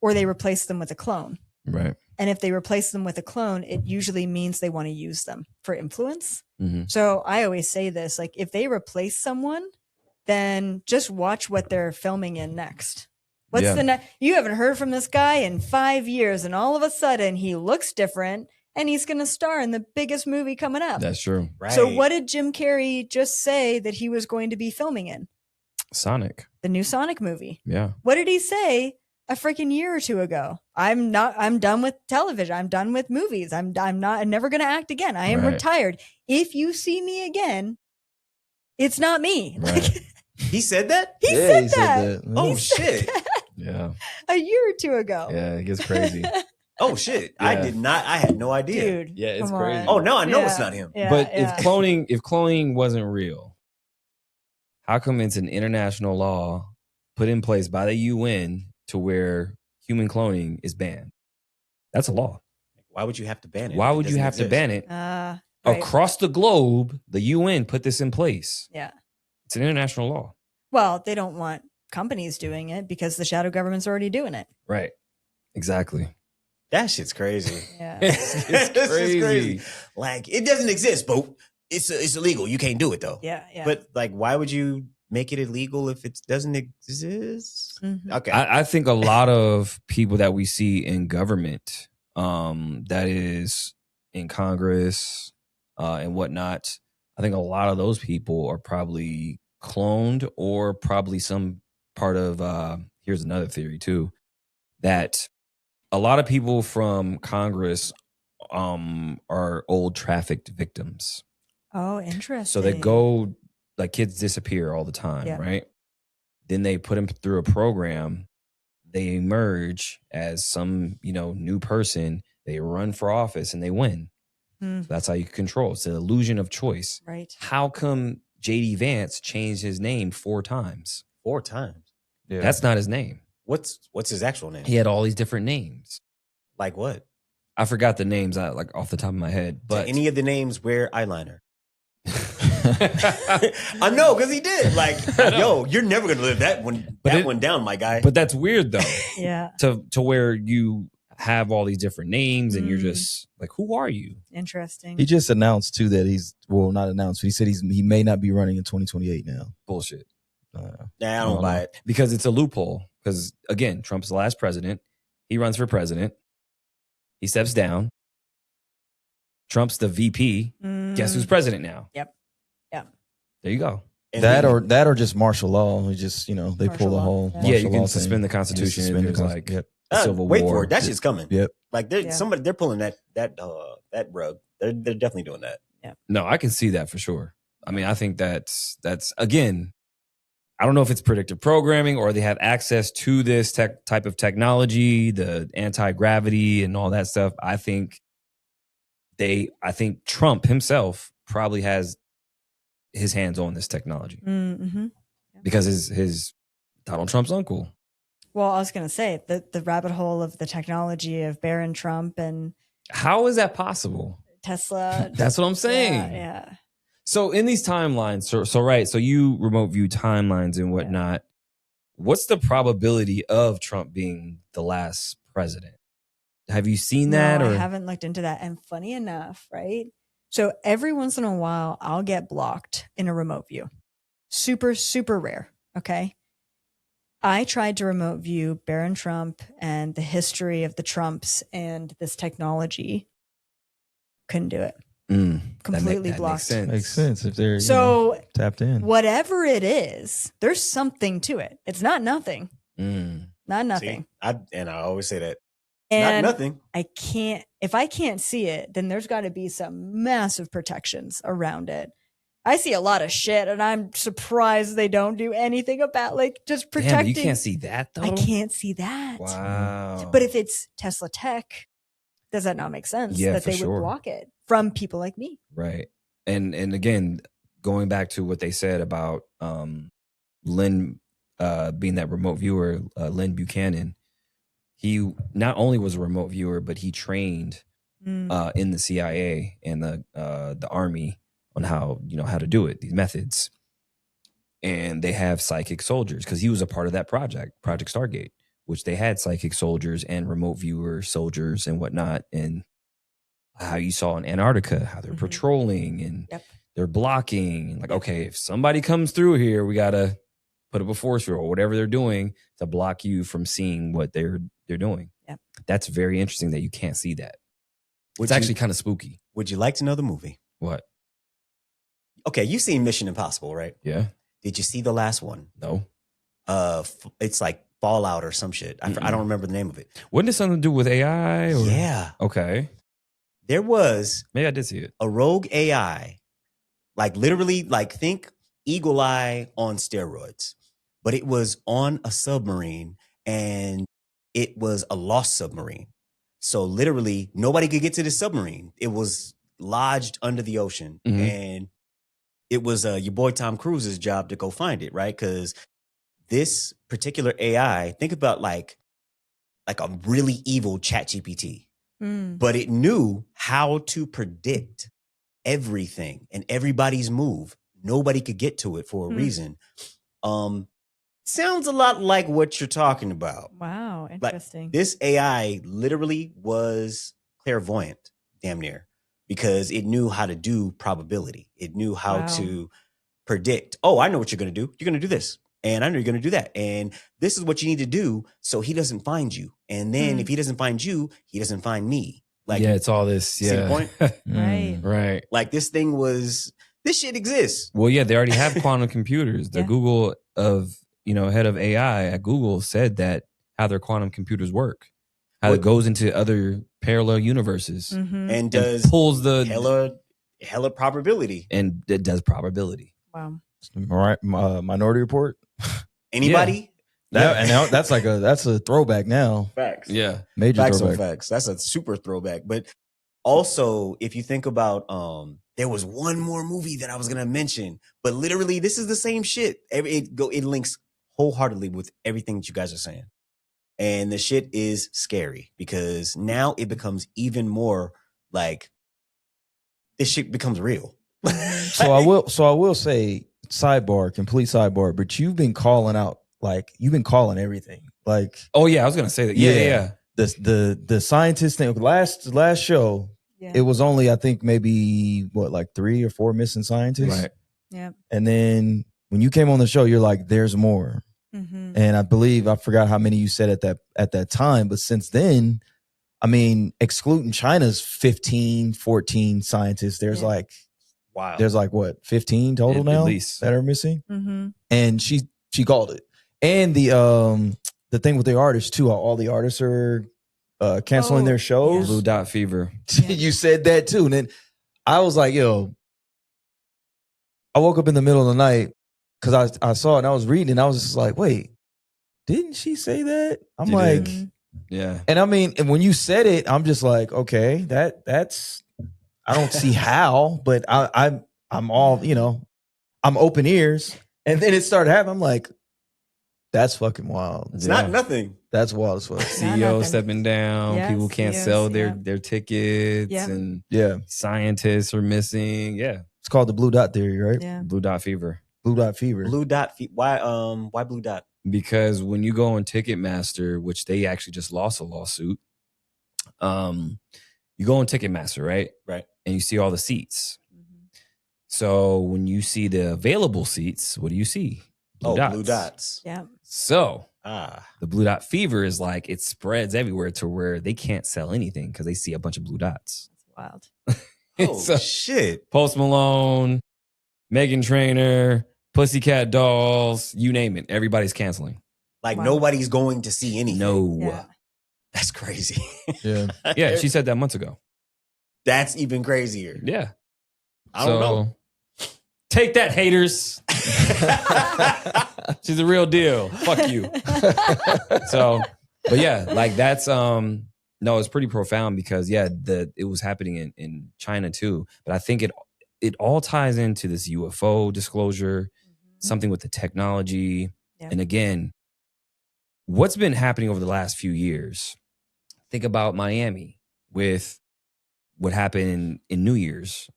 or they replace them with a clone. Right. And if they replace them with a clone, it usually means they want to use them for influence. Mm-hmm. So I always say this, like, if they replace someone, then just watch what they're filming in next. What's you haven't heard from this guy in 5 years, and all of a sudden he looks different and he's going to star in the biggest movie coming up. That's true. Right. So what did Jim Carrey just say that he was going to be filming in? Sonic. The new Sonic movie. Yeah. What did he say a freaking year or two ago? I'm done with television. I'm done with movies. I'm never going to act again. I am retired. If you see me again, it's not me. Right. Like, he said that? He said that. Oh, shit. Yeah. A year or two ago. Yeah, it gets crazy. Oh shit! Yeah. I had no idea. Dude, Yeah, it's come crazy. on. Oh, now I know it's not him. Yeah, but yeah. if cloning wasn't real, how come it's an international law put in place by the UN to where human cloning is banned? That's a law. Why would you have to ban it? Why would you have to ban it? Right. Across the globe, the UN put this in place. Yeah. It's an international law. Well, they don't want companies doing it because the shadow government's already doing it. Right. Exactly. That shit's crazy. Yeah. It's crazy. Like, it doesn't exist, but it's illegal. You can't do it though. Yeah. Yeah. But like, why would you make it illegal if it doesn't exist? Mhm. Okay. I think a lot of people that we see in government, that is in Congress and whatnot, I think a lot of those people are probably cloned or probably some part of, here's another theory too, that a lot of people from Congress are old trafficked victims. Oh, interesting. So they go, like kids disappear all the time, Yeah. right? Then they put them through a program. They emerge as some, new person. They run for office and they win. So that's how you control. It's an illusion of choice. Right. How come JD Vance changed his name 4 times? 4 times. Yeah. That's not his name. What's his actual name? He had all these different names. Like what? I forgot the names like off the top of my head. But Did any of the names wear eyeliner? I know, because he did. Like, yo, you're never gonna live that one down, my guy. But that's weird though. Yeah. To where you have all these different names and you're just like, who are you? Interesting. He just announced too that not announced, but he said he may not be running in 2028 now. Bullshit. Nah, I don't buy it. Because it's a loophole. Because again, Trump's the last president. He runs for president. He steps down. Trump's the VP. Guess who's president now? Yep. There you go. And That then- or just martial law. It just they Martial pull the law. whole Yeah. Yeah, you martial can law suspend thing. the Constitution. Suspend And the there's Consti- like yep. Civil wait War. for it. That shit's coming. Yep. Like they're pulling that rug. They're definitely doing that. No, I can see that for sure. I mean, I think that's again, I don't know if it's predictive programming or they have access to this type of technology, the anti-gravity and all that stuff. I think Trump himself probably has his hands on this technology Mm-hmm. because his Donald Trump's uncle. Well, I was going to say the rabbit hole of the technology of Barron Trump and How is that possible? Tesla. That's what I'm saying. Yeah. So in these timelines, so you remote view timelines and whatnot. What's the probability of Trump being the last president? Have you seen that? No, Or I haven't looked into that. And funny enough, right? So every once in a while, I'll get blocked in a remote view. Super, super rare. Okay. I tried to remote view Barron Trump and the history of the Trumps and this technology. Couldn't do it. Completely that blocked. Makes sense if they're So tapped in. whatever it is, there's something to it. It's not nothing. Not nothing. See, I always say that. And Not nothing. if I can't see it, then there's got to be some massive protections around it. I see a lot of shit and I'm surprised they don't do anything about just Damn, protecting. but you can't see that though. I can't see that. Wow. But if it's Tesla tech, does that not make sense Yeah, that for they sure. would block it from people like me? Right. And again, going back to what they said about Lynn being that remote viewer, Lynn Buchanan, he not only was a remote viewer, but he trained in the CIA and the Army on how to do it, these methods. And they have psychic soldiers because he was a part of that Project Stargate, which they had psychic soldiers and remote viewer soldiers and whatnot. And how you saw in Antarctica, how they're patrolling and they're blocking. Like, okay, if somebody comes through here, we got to put up a force field or whatever they're doing to block you from seeing what they're doing. Yep. That's very interesting that you can't see that. Would It's you- actually kind of spooky. Would you like to know the movie? What? Okay, you've seen Mission Impossible, right? Yeah. Did you see the last one? No. It's like Fallout or some shit. I don't remember the name of it. Wasn't it something to do with AI? Or? Yeah. Okay. There was Maybe I did see it. a rogue AI, like literally, like think Eagle Eye on steroids, but it was on a submarine and it was a lost submarine. So literally nobody could get to the submarine. It was lodged under the ocean Mhm. and it was your boy Tom Cruise's job to go find it, right? Because this particular AI, think about like a really evil ChatGPT, but it knew how to predict everything and everybody's move. Nobody could get to it for a reason. Sounds a lot like what you're talking about. Wow, interesting. Like, this AI literally was clairvoyant, damn near, because it knew how to do probability. It knew how to predict. Oh, I know what you're going to do. You're going to do this. And I know you're going to do that. And this is what you need to do so he doesn't find you. And then if he doesn't find you, he doesn't find me. Like, yeah, it's all this. Yeah. See the point? Right. Like, this shit exists. Well, yeah, they already have quantum computers. The Google head of AI at Google said that how their quantum computers work, how it goes into other parallel universes and does pulls the hella probability. And it does probability. Wow. Minority Report. Anybody? Yeah. And now that's a throwback now. Facts. Yeah. Major facts throwback. on facts. That's a super throwback. But also, if you think about, there was one more movie that I was gonna mention, but literally this is the same shit. It links wholeheartedly with everything that you guys are saying. And the shit is scary because now it becomes even more like this shit becomes real. So I will say, complete sidebar, but you've been calling out, like, you've been calling everything. Like, oh yeah, I was gonna say that. Yeah. The scientist thing, last show, it was only, I think, maybe like 3 or 4 missing scientists. Right. Yeah. And then when you came on the show, you're like, there's more. And I believe, I forgot how many you said at that time, but since then, I mean, excluding China's 15, 14 scientists, there's like, wow. There's like what, 15 total now at least that are missing. And she called it. And the thing with the artists too, all the artists are canceling their shows. Blue Dot Fever. You said that too. And then I was like, yo, I woke up in the middle of the night because I saw it and I was reading and I was just like, wait, didn't she say that? I'm She like, did. Yeah. And I mean, and when you said it, I'm just like, okay, that's, I don't see how, but I'm all, I'm open ears. And then it started happening. I'm like, that's fucking wild. It's not nothing. That's wild as fuck. CEO stepping down. Yes, People can't CEOs, sell their tickets, and scientists are missing. Yeah. It's called the Blue Dot Theory, right? Yeah. Blue Dot Fever. Blue Dot Fever. Blue Dot. Why Blue Dot? Because when you go on Ticketmaster, which they actually just lost a lawsuit, you go on Ticketmaster, right? Right. And you see all the seats. So when you see the available seats, what do you see? Blue dots. Yeah. So the Blue Dot Fever is like, it spreads everywhere to where they can't sell anything because they see a bunch of blue dots. That's wild. So, shit. Post Malone, Meghan Trainor, Pussycat Dolls, you name it. Everybody's canceling. Like nobody's going to see anything. No. Yeah. That's crazy. Yeah. Yeah, she said that months ago. That's even crazier. Yeah. I don't know. Take that, haters. She's a real deal. Fuck you. So, but yeah, like that's no, it's pretty profound because it was happening in China too. But I think it all ties into this UFO disclosure, something with the technology. Yeah. And again, what's been happening over the last few years? Think about Miami with what happened on New Year's,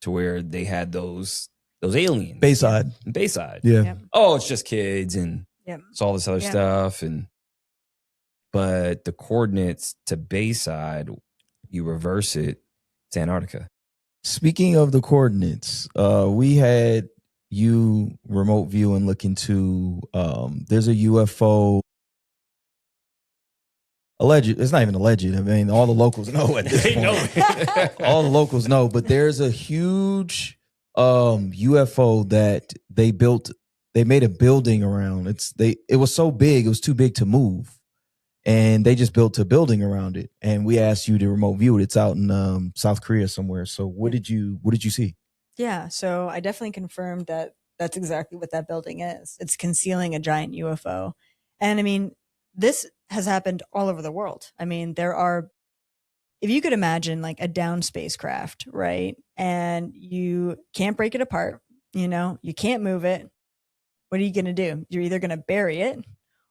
to where they had those aliens. Bayside. Yeah. Yep. Oh, it's just kids and it's all this other stuff. But the coordinates to Bayside, you reverse it, it's Antarctica. Speaking of the coordinates, we had you remote view and look into there's a UFO. Alleged. It's not even alleged. I mean, all the locals know at this point. All the locals know, but there's a huge UFO that they built. They made a building around. It was so big, it was too big to move, and they just built a building around it. And we asked you to remote view it. It's out in South Korea somewhere. So what did you see? Yeah, so I definitely confirmed that that's exactly what that building is. It's concealing a giant UFO, and I mean, this has happened all over the world. I mean, there are if you could imagine like a down spacecraft, right? And you can't break it apart, you can't move it. What are you going to do? You're either going to bury it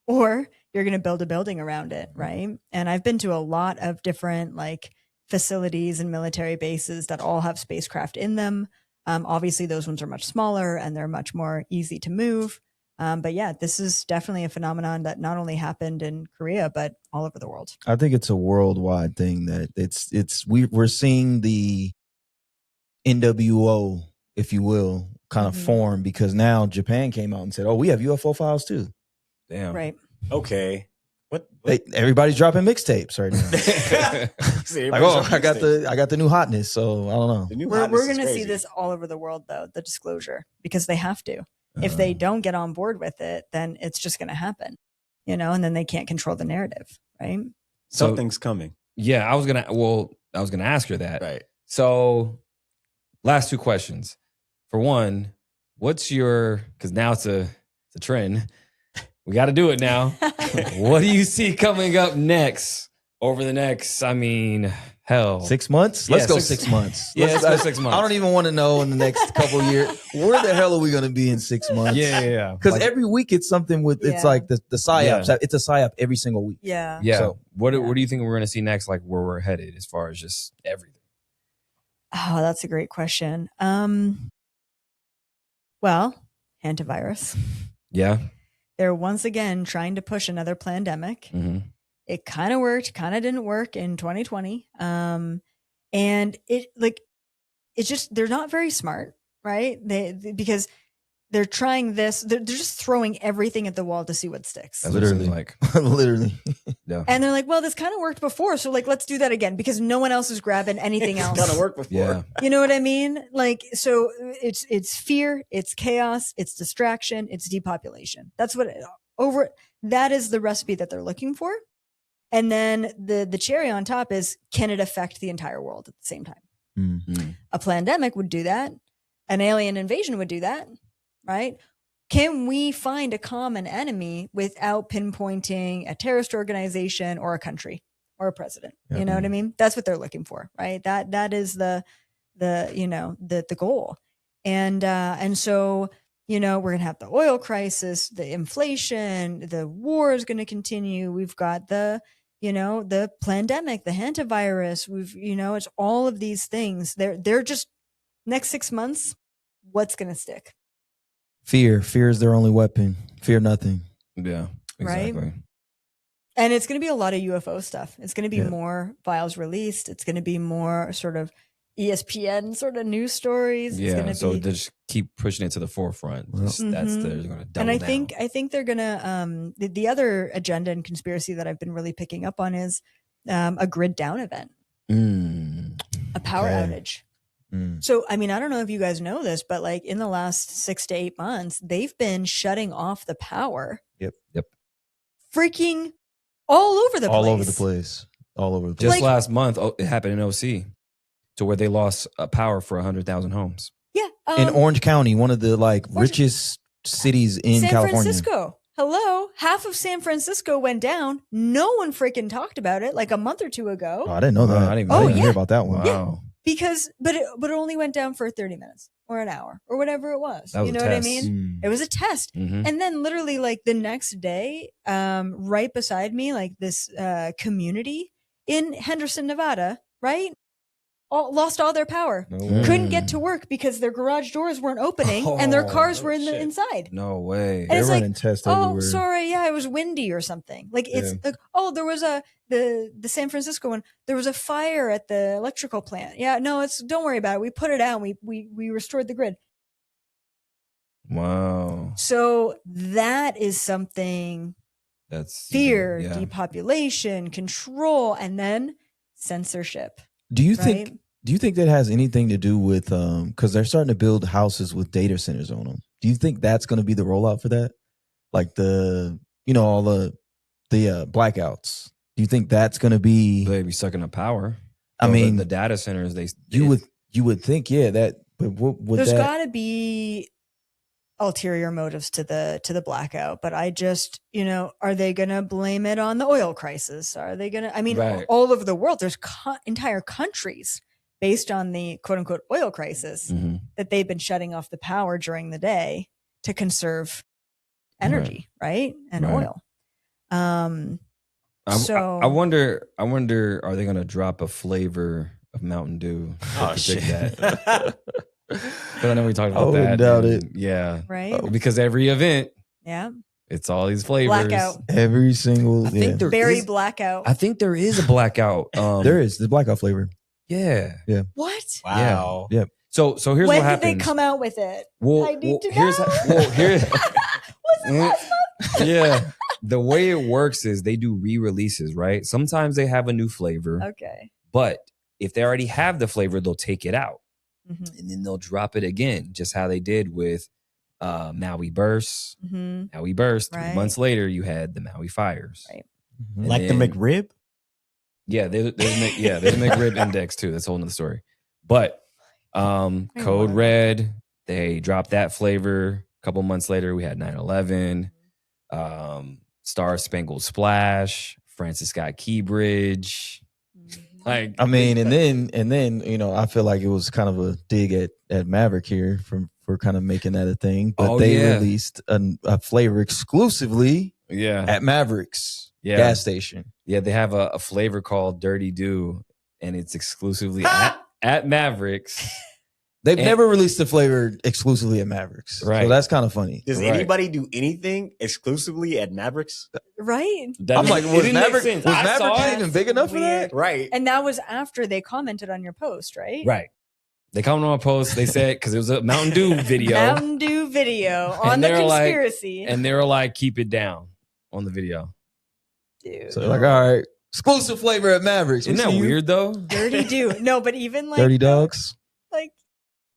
or you're going to build a building around it, right? And I've been to a lot of different like facilities and military bases that all have spacecraft in them. Obviously, those ones are much smaller and they're much more easy to move. But yeah, this is definitely a phenomenon that not only happened in Korea, but all over the world. I think it's a worldwide thing that we're seeing the NWO, if you will, kind of form, because now Japan came out and said, "Oh, we have UFO files too." Damn. Right. Okay. What? Everybody's dropping mixtapes right now. Like, oh, I got the new hotness, so I don't know. We're going to see this all over the world, though, the disclosure, because they have to. If they don't get on board with it, then it's just going to happen, and then they can't control the narrative, right? Something's coming. Yeah, I was gonna ask her that. Right. So, last two questions. For one, what's because now it's a trend. We got to do it now. What do you see coming up next over the next, hell. 6 months? Let's go 6 months. Yeah, let's go 6 months. I don't even want to know in the next couple of years. Where the hell are we going to be in 6 months? Yeah. Because every week it's something it's like the psyops. Yeah. It's a psyop every single week. Yeah. Yeah. So, what do you think we're going to see next, like where we're headed as far as just everything? Oh, that's a great question. Well, hantavirus. Yeah. They're once again trying to push another pandemic. Mm-hmm. It kind of worked, kind of didn't work in 2020. And it's just, they're not very smart, right? Because they're trying this, they're just throwing everything at the wall to see what sticks. That's literally. like Literally. Yeah. And they're like, well, this kind of worked before. So like, let's do that again because no one else is grabbing anything else. Kind of worked before. Yeah. You know what I mean? Like, so it's fear, it's chaos, it's distraction, it's depopulation. That's that is the recipe that they're looking for. And then the cherry on top is, can it affect the entire world at the same time? Mm-hmm. A pandemic would do that. An alien invasion would do that, right? Can we find a common enemy without pinpointing a terrorist organization or a country or a president? Yeah. You know what I mean? That's what they're looking for, right? That is the goal. And so, we're going to have the oil crisis, the inflation, the war is going to continue. We've got the pandemic, the hantavirus. It's all of these things. They're just next 6 months. What's going to stick? Fear is their only weapon. Fear nothing. Yeah, exactly. Right? And it's going to be a lot of UFO stuff. It's going to be more files released. It's going to be more sort of ESPN sort of news stories. Yeah, it's so they just keep pushing it to the forefront. They're going to double and I down. think they're going to the other agenda and conspiracy that I've been really picking up on is a grid down event, a power outage. So, I don't know if you guys know this, but like in the last 6 to 8 months, they've been shutting off the power. Yep. Freaking all over the place. Just last month, it happened in OC to where they lost power for 100,000 homes. Yeah. In Orange County, one of the richest cities in California. San Francisco. Hello. Half of San Francisco went down. No one freaking talked about it like a month or two ago. Oh, I didn't know that. I didn't hear about that one. Wow. Because, but it only went down for 30 minutes or an hour or whatever it was. That was you know a what I test. mean? It was a test. Mm-hmm. And then literally like the next day, right beside me, like this community in Henderson, Nevada, right? Lost all their power. Couldn't get to work because their garage doors weren't opening and their cars were inside. No way. And it's running tests everywhere. Sorry, yeah, it was windy or something. Like it's like, there was the San Francisco one. There was a fire at the electrical plant. Yeah, no, don't worry about it. We put it out. And we restored the grid. Wow. So that is something. That's fear, depopulation, control, and then censorship. Do you think that has anything to do with because they're starting to build houses with data centers on them? Do you think that's going to be the rollout for that? Like all the blackouts. Do you think that's going to be? They be sucking up power. I mean, the data centers. You would think, yeah. That, but what would There's got to be ulterior motives to the blackout, but I just, are they going to blame it on the oil crisis? Are they going to, I mean, Right. all over the world, there's entire countries based on the quote unquote oil crisis that they've been shutting off the power during the day to conserve energy, right? And oil. I wonder, are they going to drop a flavor of Mountain Dew? Oh, shit. That? But I know we talked about I that. wouldn't doubt it. Yeah. Right. Because every event, Yeah. it's all these flavors. Blackout. Every single. I think there Berry is- blackout. I think there is a blackout. there is the blackout flavor. Yeah. What? Wow. Yeah. So here's When what did happens. they come out with it? Well, I need to here's know. here's Was it last month? yeah. The way it works is they do re-releases, right? Sometimes they have a new flavor, Okay. but if they already have the flavor, they'll take it out Mm-hmm. and then they'll drop it again, just how they did with Maui Burst. Mm-hmm. Maui Burst. 3 Right. months later, you had the Maui Fires. Right. Mhm. Like the then- McRib? Yeah, there's a McRib index too. That's a whole nother story. But Code wanna- Red, they dropped that flavor. A couple months later, we had 9/11, Star Spangled Splash, Francis Scott Key Bridge. Like, I mean, and then I feel like it was kind of a dig at Maverick here for kind of making that a thing. But they released a flavor exclusively yeah, at Maverick's yeah, gas station. yeah. They have a flavor called Dirty Dew, and it's exclusively at Maverick's. They've And- never released a flavor exclusively at Maverick's. Right. So that's kind of funny. Does Right. anybody do anything exclusively at Mavericks? Right. I'm like, It was didn't make Maverick, sense. was I saw Maverick it. even big enough for that? Right. And that was after they commented on your post, right? Right. They commented on a post. They said, because it was a Mountain Dew video. Mountain Dew video on And the they were like- conspiracy. And they were like, keep it down on the video. Dude. So they're like, all right, exclusive flavor at Maverick's. Isn't that weird though? Dirty Dew. No, but even like Dirty Dogs. like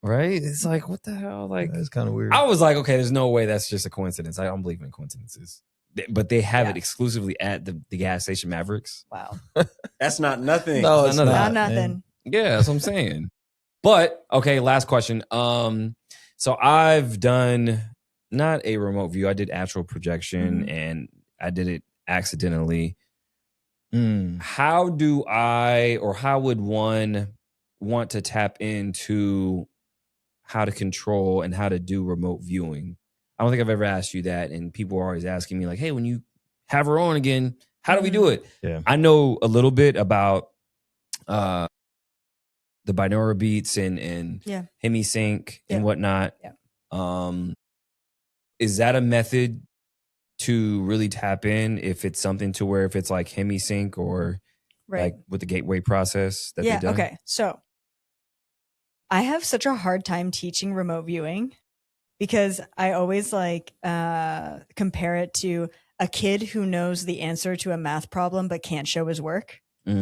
Right? It's like, what the hell? Like, That's kind of weird. I was like, okay, there's no way that's just a coincidence. I don't believe in coincidences. But they have Yeah. it exclusively at the gas station Mavericks. wow. That's not nothing. No, it's Not not. Not man. nothing. Yeah, that's what I'm saying. But okay, last question. So I've done not a remote view. I did astral projection and I did it accidentally. Mm. How do I, or how would one want to tap into how to control and how to do remote viewing? I don't think I've ever asked you that. And people are always asking me like, hey, when you have her on again, how do we do it? Yeah. I know a little bit about the binaural beats and Yeah. hemisync Yeah. and whatnot. Yeah. Is that a method to really tap in if it's something to where if it's like hemisync or Right. like with the gateway process that Yeah. they've done? Okay. So I have such a hard time teaching remote viewing because I always like compare it to a kid who knows the answer to a math problem but can't show his work. I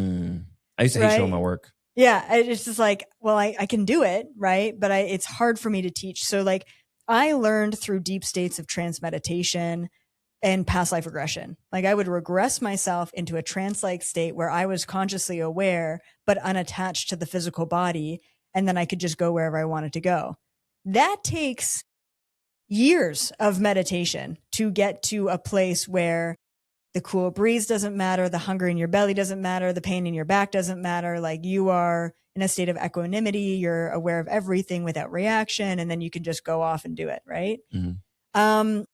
used to hate showing Right. my work. Yeah, it's just like, well, I can do it, right? But it's hard for me to teach. So like I learned through deep states of trance meditation and past life regression. Like I would regress myself into a trance-like state where I was consciously aware but unattached to the physical body, and then I could just go wherever I wanted to go. That takes years of meditation to get to a place where the cool breeze doesn't matter, the hunger in your belly doesn't matter, the pain in your back doesn't matter. Like you are in a state of equanimity, you're aware of everything without reaction, and then you can just go off and do it, right? Mhm.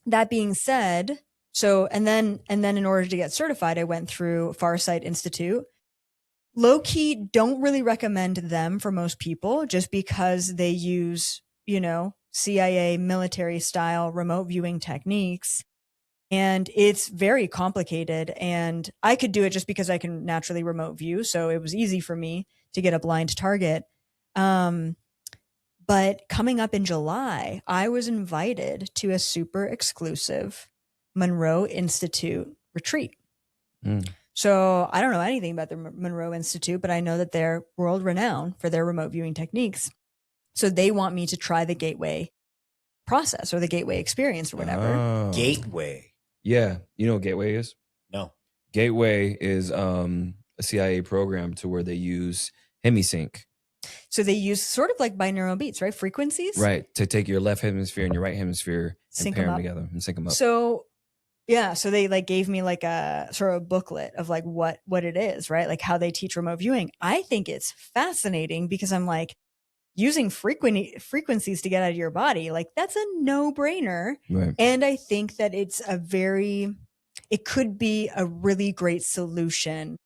That being said, and then in order to get certified, I went through Farsight Institute. Low key, don't really recommend them for most people just because they use, CIA military style remote viewing techniques. And it's very complicated. And I could do it just because I can naturally remote view. So it was easy for me to get a blind target. But coming up in July, I was invited to a super exclusive Monroe Institute retreat. So I don't know anything about the Monroe Institute, but I know that they're world renowned for their remote viewing techniques. So they want me to try the gateway process or the gateway experience or whatever. Oh. Gateway. Yeah. You know what Gateway is? No. Gateway is a CIA program to where they use hemisync. So they use sort of like binaural beats, right? Frequencies. Right. To take your left hemisphere and your right hemisphere and pair them together and sync them up. So yeah, so they like gave me like a sort of booklet of like what it is, right? Like how they teach remote viewing. I think it's fascinating because I'm like, using frequencies to get out of your body, like that's a no-brainer. Right. And I think that it could be a really great solution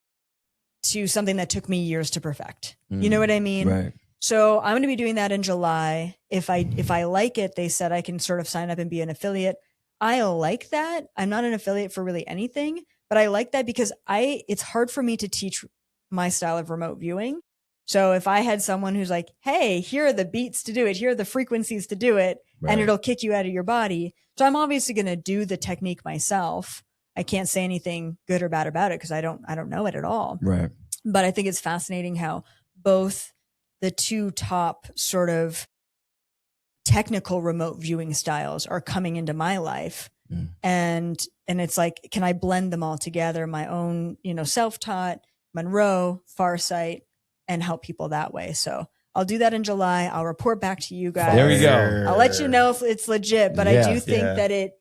to something that took me years to perfect. You know what I mean? Right. So I'm going to be doing that in July. If I like it, they said I can sort of sign up and be an affiliate. I like that. I'm not an affiliate for really anything, but I like that because it's hard for me to teach my style of remote viewing. So if I had someone who's like, hey, here are the beats to do it, here are the frequencies to do it, and it'll kick you out of your body. So I'm obviously going to do the technique myself. I can't say anything good or bad about it because I don't know it at all. Right. But I think it's fascinating how both the two top sort of technical remote viewing styles are coming into my life. And it's like, can I blend them all together? My own, self-taught, Monroe, Farsight, and help people that way. So I'll do that in July. I'll report back to you guys. There we go. I'll let you know if it's legit, but I do think that it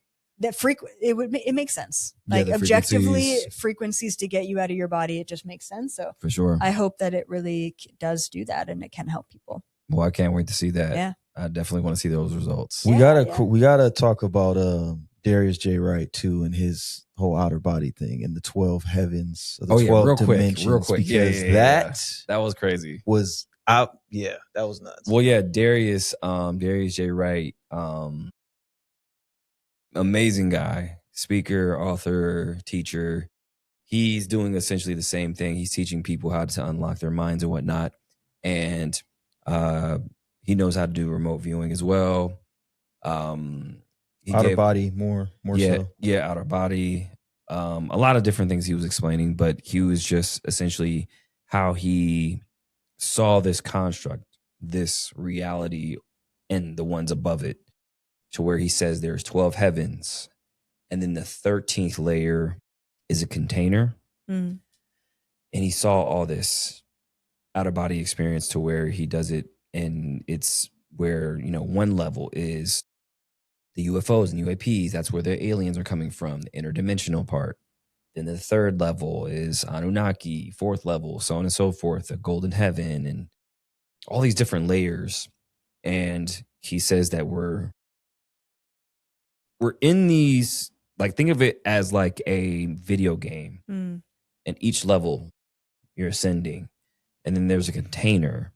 makes sense. Like objectively, frequencies to get you out of your body, it just makes sense. So for sure, I hope that it really does do that and it can help people. Well, I can't wait to see that. Yeah. I definitely want to see those results. We gotta talk about Darius J. Wright too and his whole outer body thing and the 12 heavens, the 12 dimensions. Real quick, because that was crazy. Was out, that was nuts. Well, Darius J. Wright, amazing guy, speaker, author, teacher. He's doing essentially the same thing. He's teaching people how to unlock their minds and whatnot, and he knows how to do remote viewing as well. Outer body, more so. Yeah, outer body. A lot of different things he was explaining, but he was just essentially how he saw this construct, this reality, and the ones above it, to where he says there's 12 heavens, and then the 13th layer is a container. And he saw all this outer body experience to where he does it, and it's where, one level is the UFOs and UAPs. That's where the aliens are coming from, the interdimensional part. Then the third level is Anunnaki, fourth level, so on and so forth, the golden heaven, and all these different layers. And he says that we're in these, like, think of it as like a video game. And each level you're ascending, and then there's a container.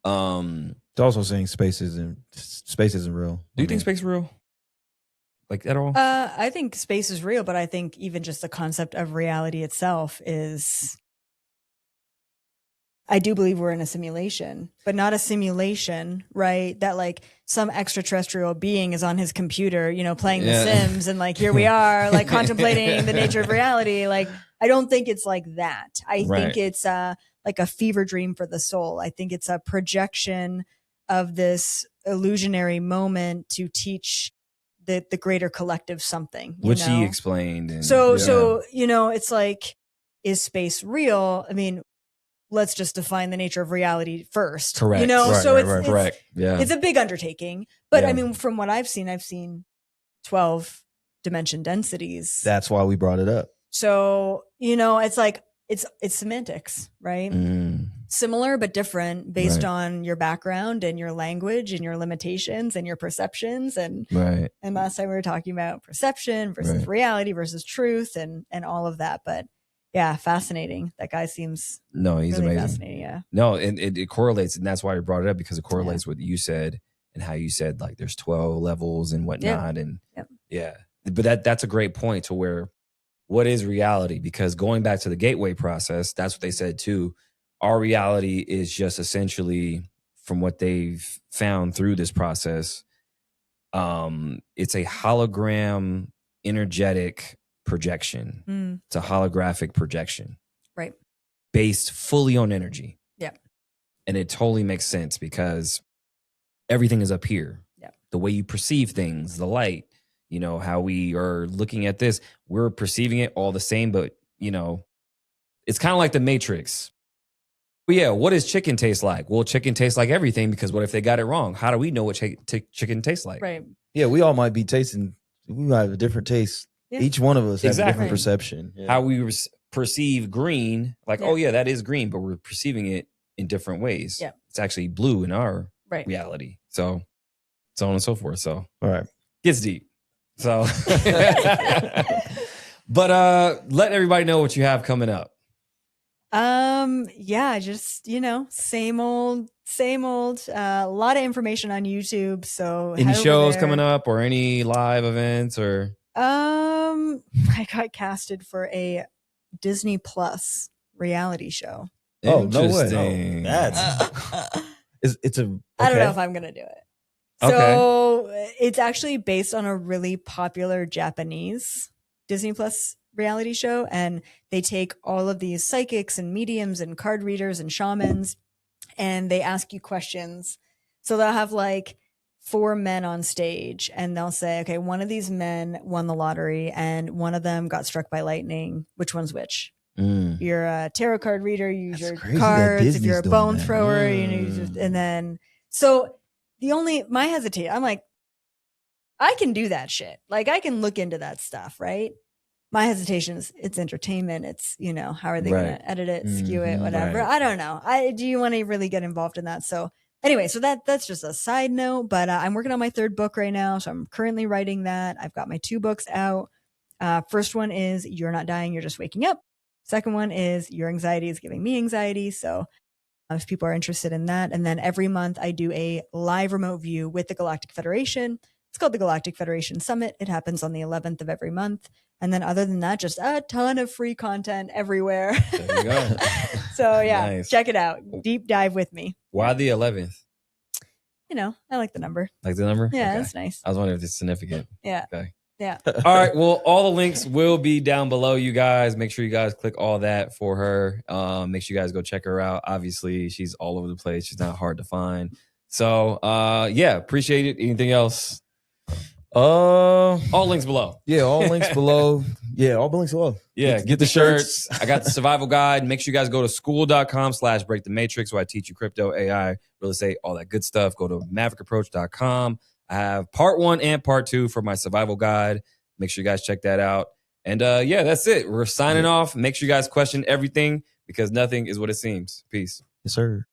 It's also saying space isn't real. Do you think space is real? Like at all? I think space is real, but I think even just the concept of reality itself is, I do believe we're in a simulation, but not a simulation, right? That like some extraterrestrial being is on his computer, playing The Sims, and like, here we are, like contemplating the nature of reality. Like, I don't think it's like that. I think it's like a fever dream for the soul. I think it's a projection of this illusionary moment to teach the greater collective something. Which he explained. And, so, it's like, is space real? I mean, let's just define the nature of reality first. Correct. It's correct. Yeah. It's a big undertaking. But I mean, from what I've seen 12 dimension densities. That's why we brought it up. So, it's like, it's semantics, right? Similar but different based on your background and your language and your limitations and your perceptions. And last time we were talking about perception versus reality versus truth and all of that. But yeah, fascinating. That guy seems he's really amazing. Fascinating. Yeah. No, and it correlates, and that's why I brought it up, because it correlates with what you said and how you said like there's 12 levels and whatnot. And but that's a great point to where, what is reality? Because going back to the gateway process, that's what they said too. Our reality is just essentially, from what they've found through this process, it's a hologram energetic projection. It's a holographic projection. Right. Based fully on energy. Yeah. And it totally makes sense because everything is up here. Yeah. The way you perceive things, the light, how we are looking at this, we're perceiving it all the same, but, it's kind of like the Matrix. But yeah, what does chicken taste like? Well, chicken tastes like everything because what if they got it wrong? How do we know what chicken tastes like? Right. Yeah, we all might be tasting. We might have a different taste. Yeah. Each one of us has a Exactly. different perception. Yeah. How we perceive green, like, Yeah. oh yeah, that is green, but we're perceiving it in different ways. Yeah. It's actually blue in our Right. reality. So on and so forth. So All right. gets deep. So but let everybody know what you have coming up. Yeah, just, same old. A lot of information on YouTube. So Any head over shows there. coming up or any live events or I got casted for a Disney Plus reality show. Oh, no way. Interesting. That's It's a. I don't know okay. if I'm gonna do it. Okay. So it's actually based on a really popular Japanese Disney Plus reality show, and they take all of these psychics and mediums and card readers and shamans, and they ask you questions. So they'll have like 4 men on stage, and they'll say, okay, one of these men won the lottery and one of them got struck by lightning. Which one's which? You're a tarot card reader, you use That's your crazy that cards. If Disney's you're a doing bone that. thrower, and then so my hesitation, I'm like, I can do that shit. Like I can look into that stuff, right? My hesitation is it's entertainment. It's, how are they Right. going to edit it, skew it, Mhm, whatever. right. I don't know. Do you want to really get involved in that? So anyway, so that's just a side note, but I'm working on my 3rd book right now. So I'm currently writing that. I've got my 2 books out. First one is You're Not Dying, You're Just Waking Up. Second one is Your Anxiety is Giving Me Anxiety. So if people are interested in that. And then every month I do a live remote view with the Galactic Federation. It's called the Galactic Federation Summit. It happens on the 11th of every month. And then other than that, just a ton of free content everywhere. There you go. So yeah, Nice. check it out. Deep dive with me. Why the 11th? I like the number. Like the number? Yeah, Okay. that's nice. I was wondering if it's significant. Yeah. Okay. Yeah. All right. Well, all the links will be down below, you guys. Make sure you guys click all that for her. Make sure you guys go check her out. Obviously, she's all over the place. She's not hard to find. So, yeah, appreciate it. Anything else? All links below. Yeah, all links below. Yeah, all links below. Yeah, get the shirts. I got the survival guide. Make sure you guys go to school.com/breakthematrix where I teach you crypto, AI, real estate, all that good stuff. Go to maverickapproach.com. I have part 1 and part 2 for my survival guide. Make sure you guys check that out. And yeah, that's it. We're signing off. Make sure you guys question everything because nothing is what it seems. Peace. Yes, sir.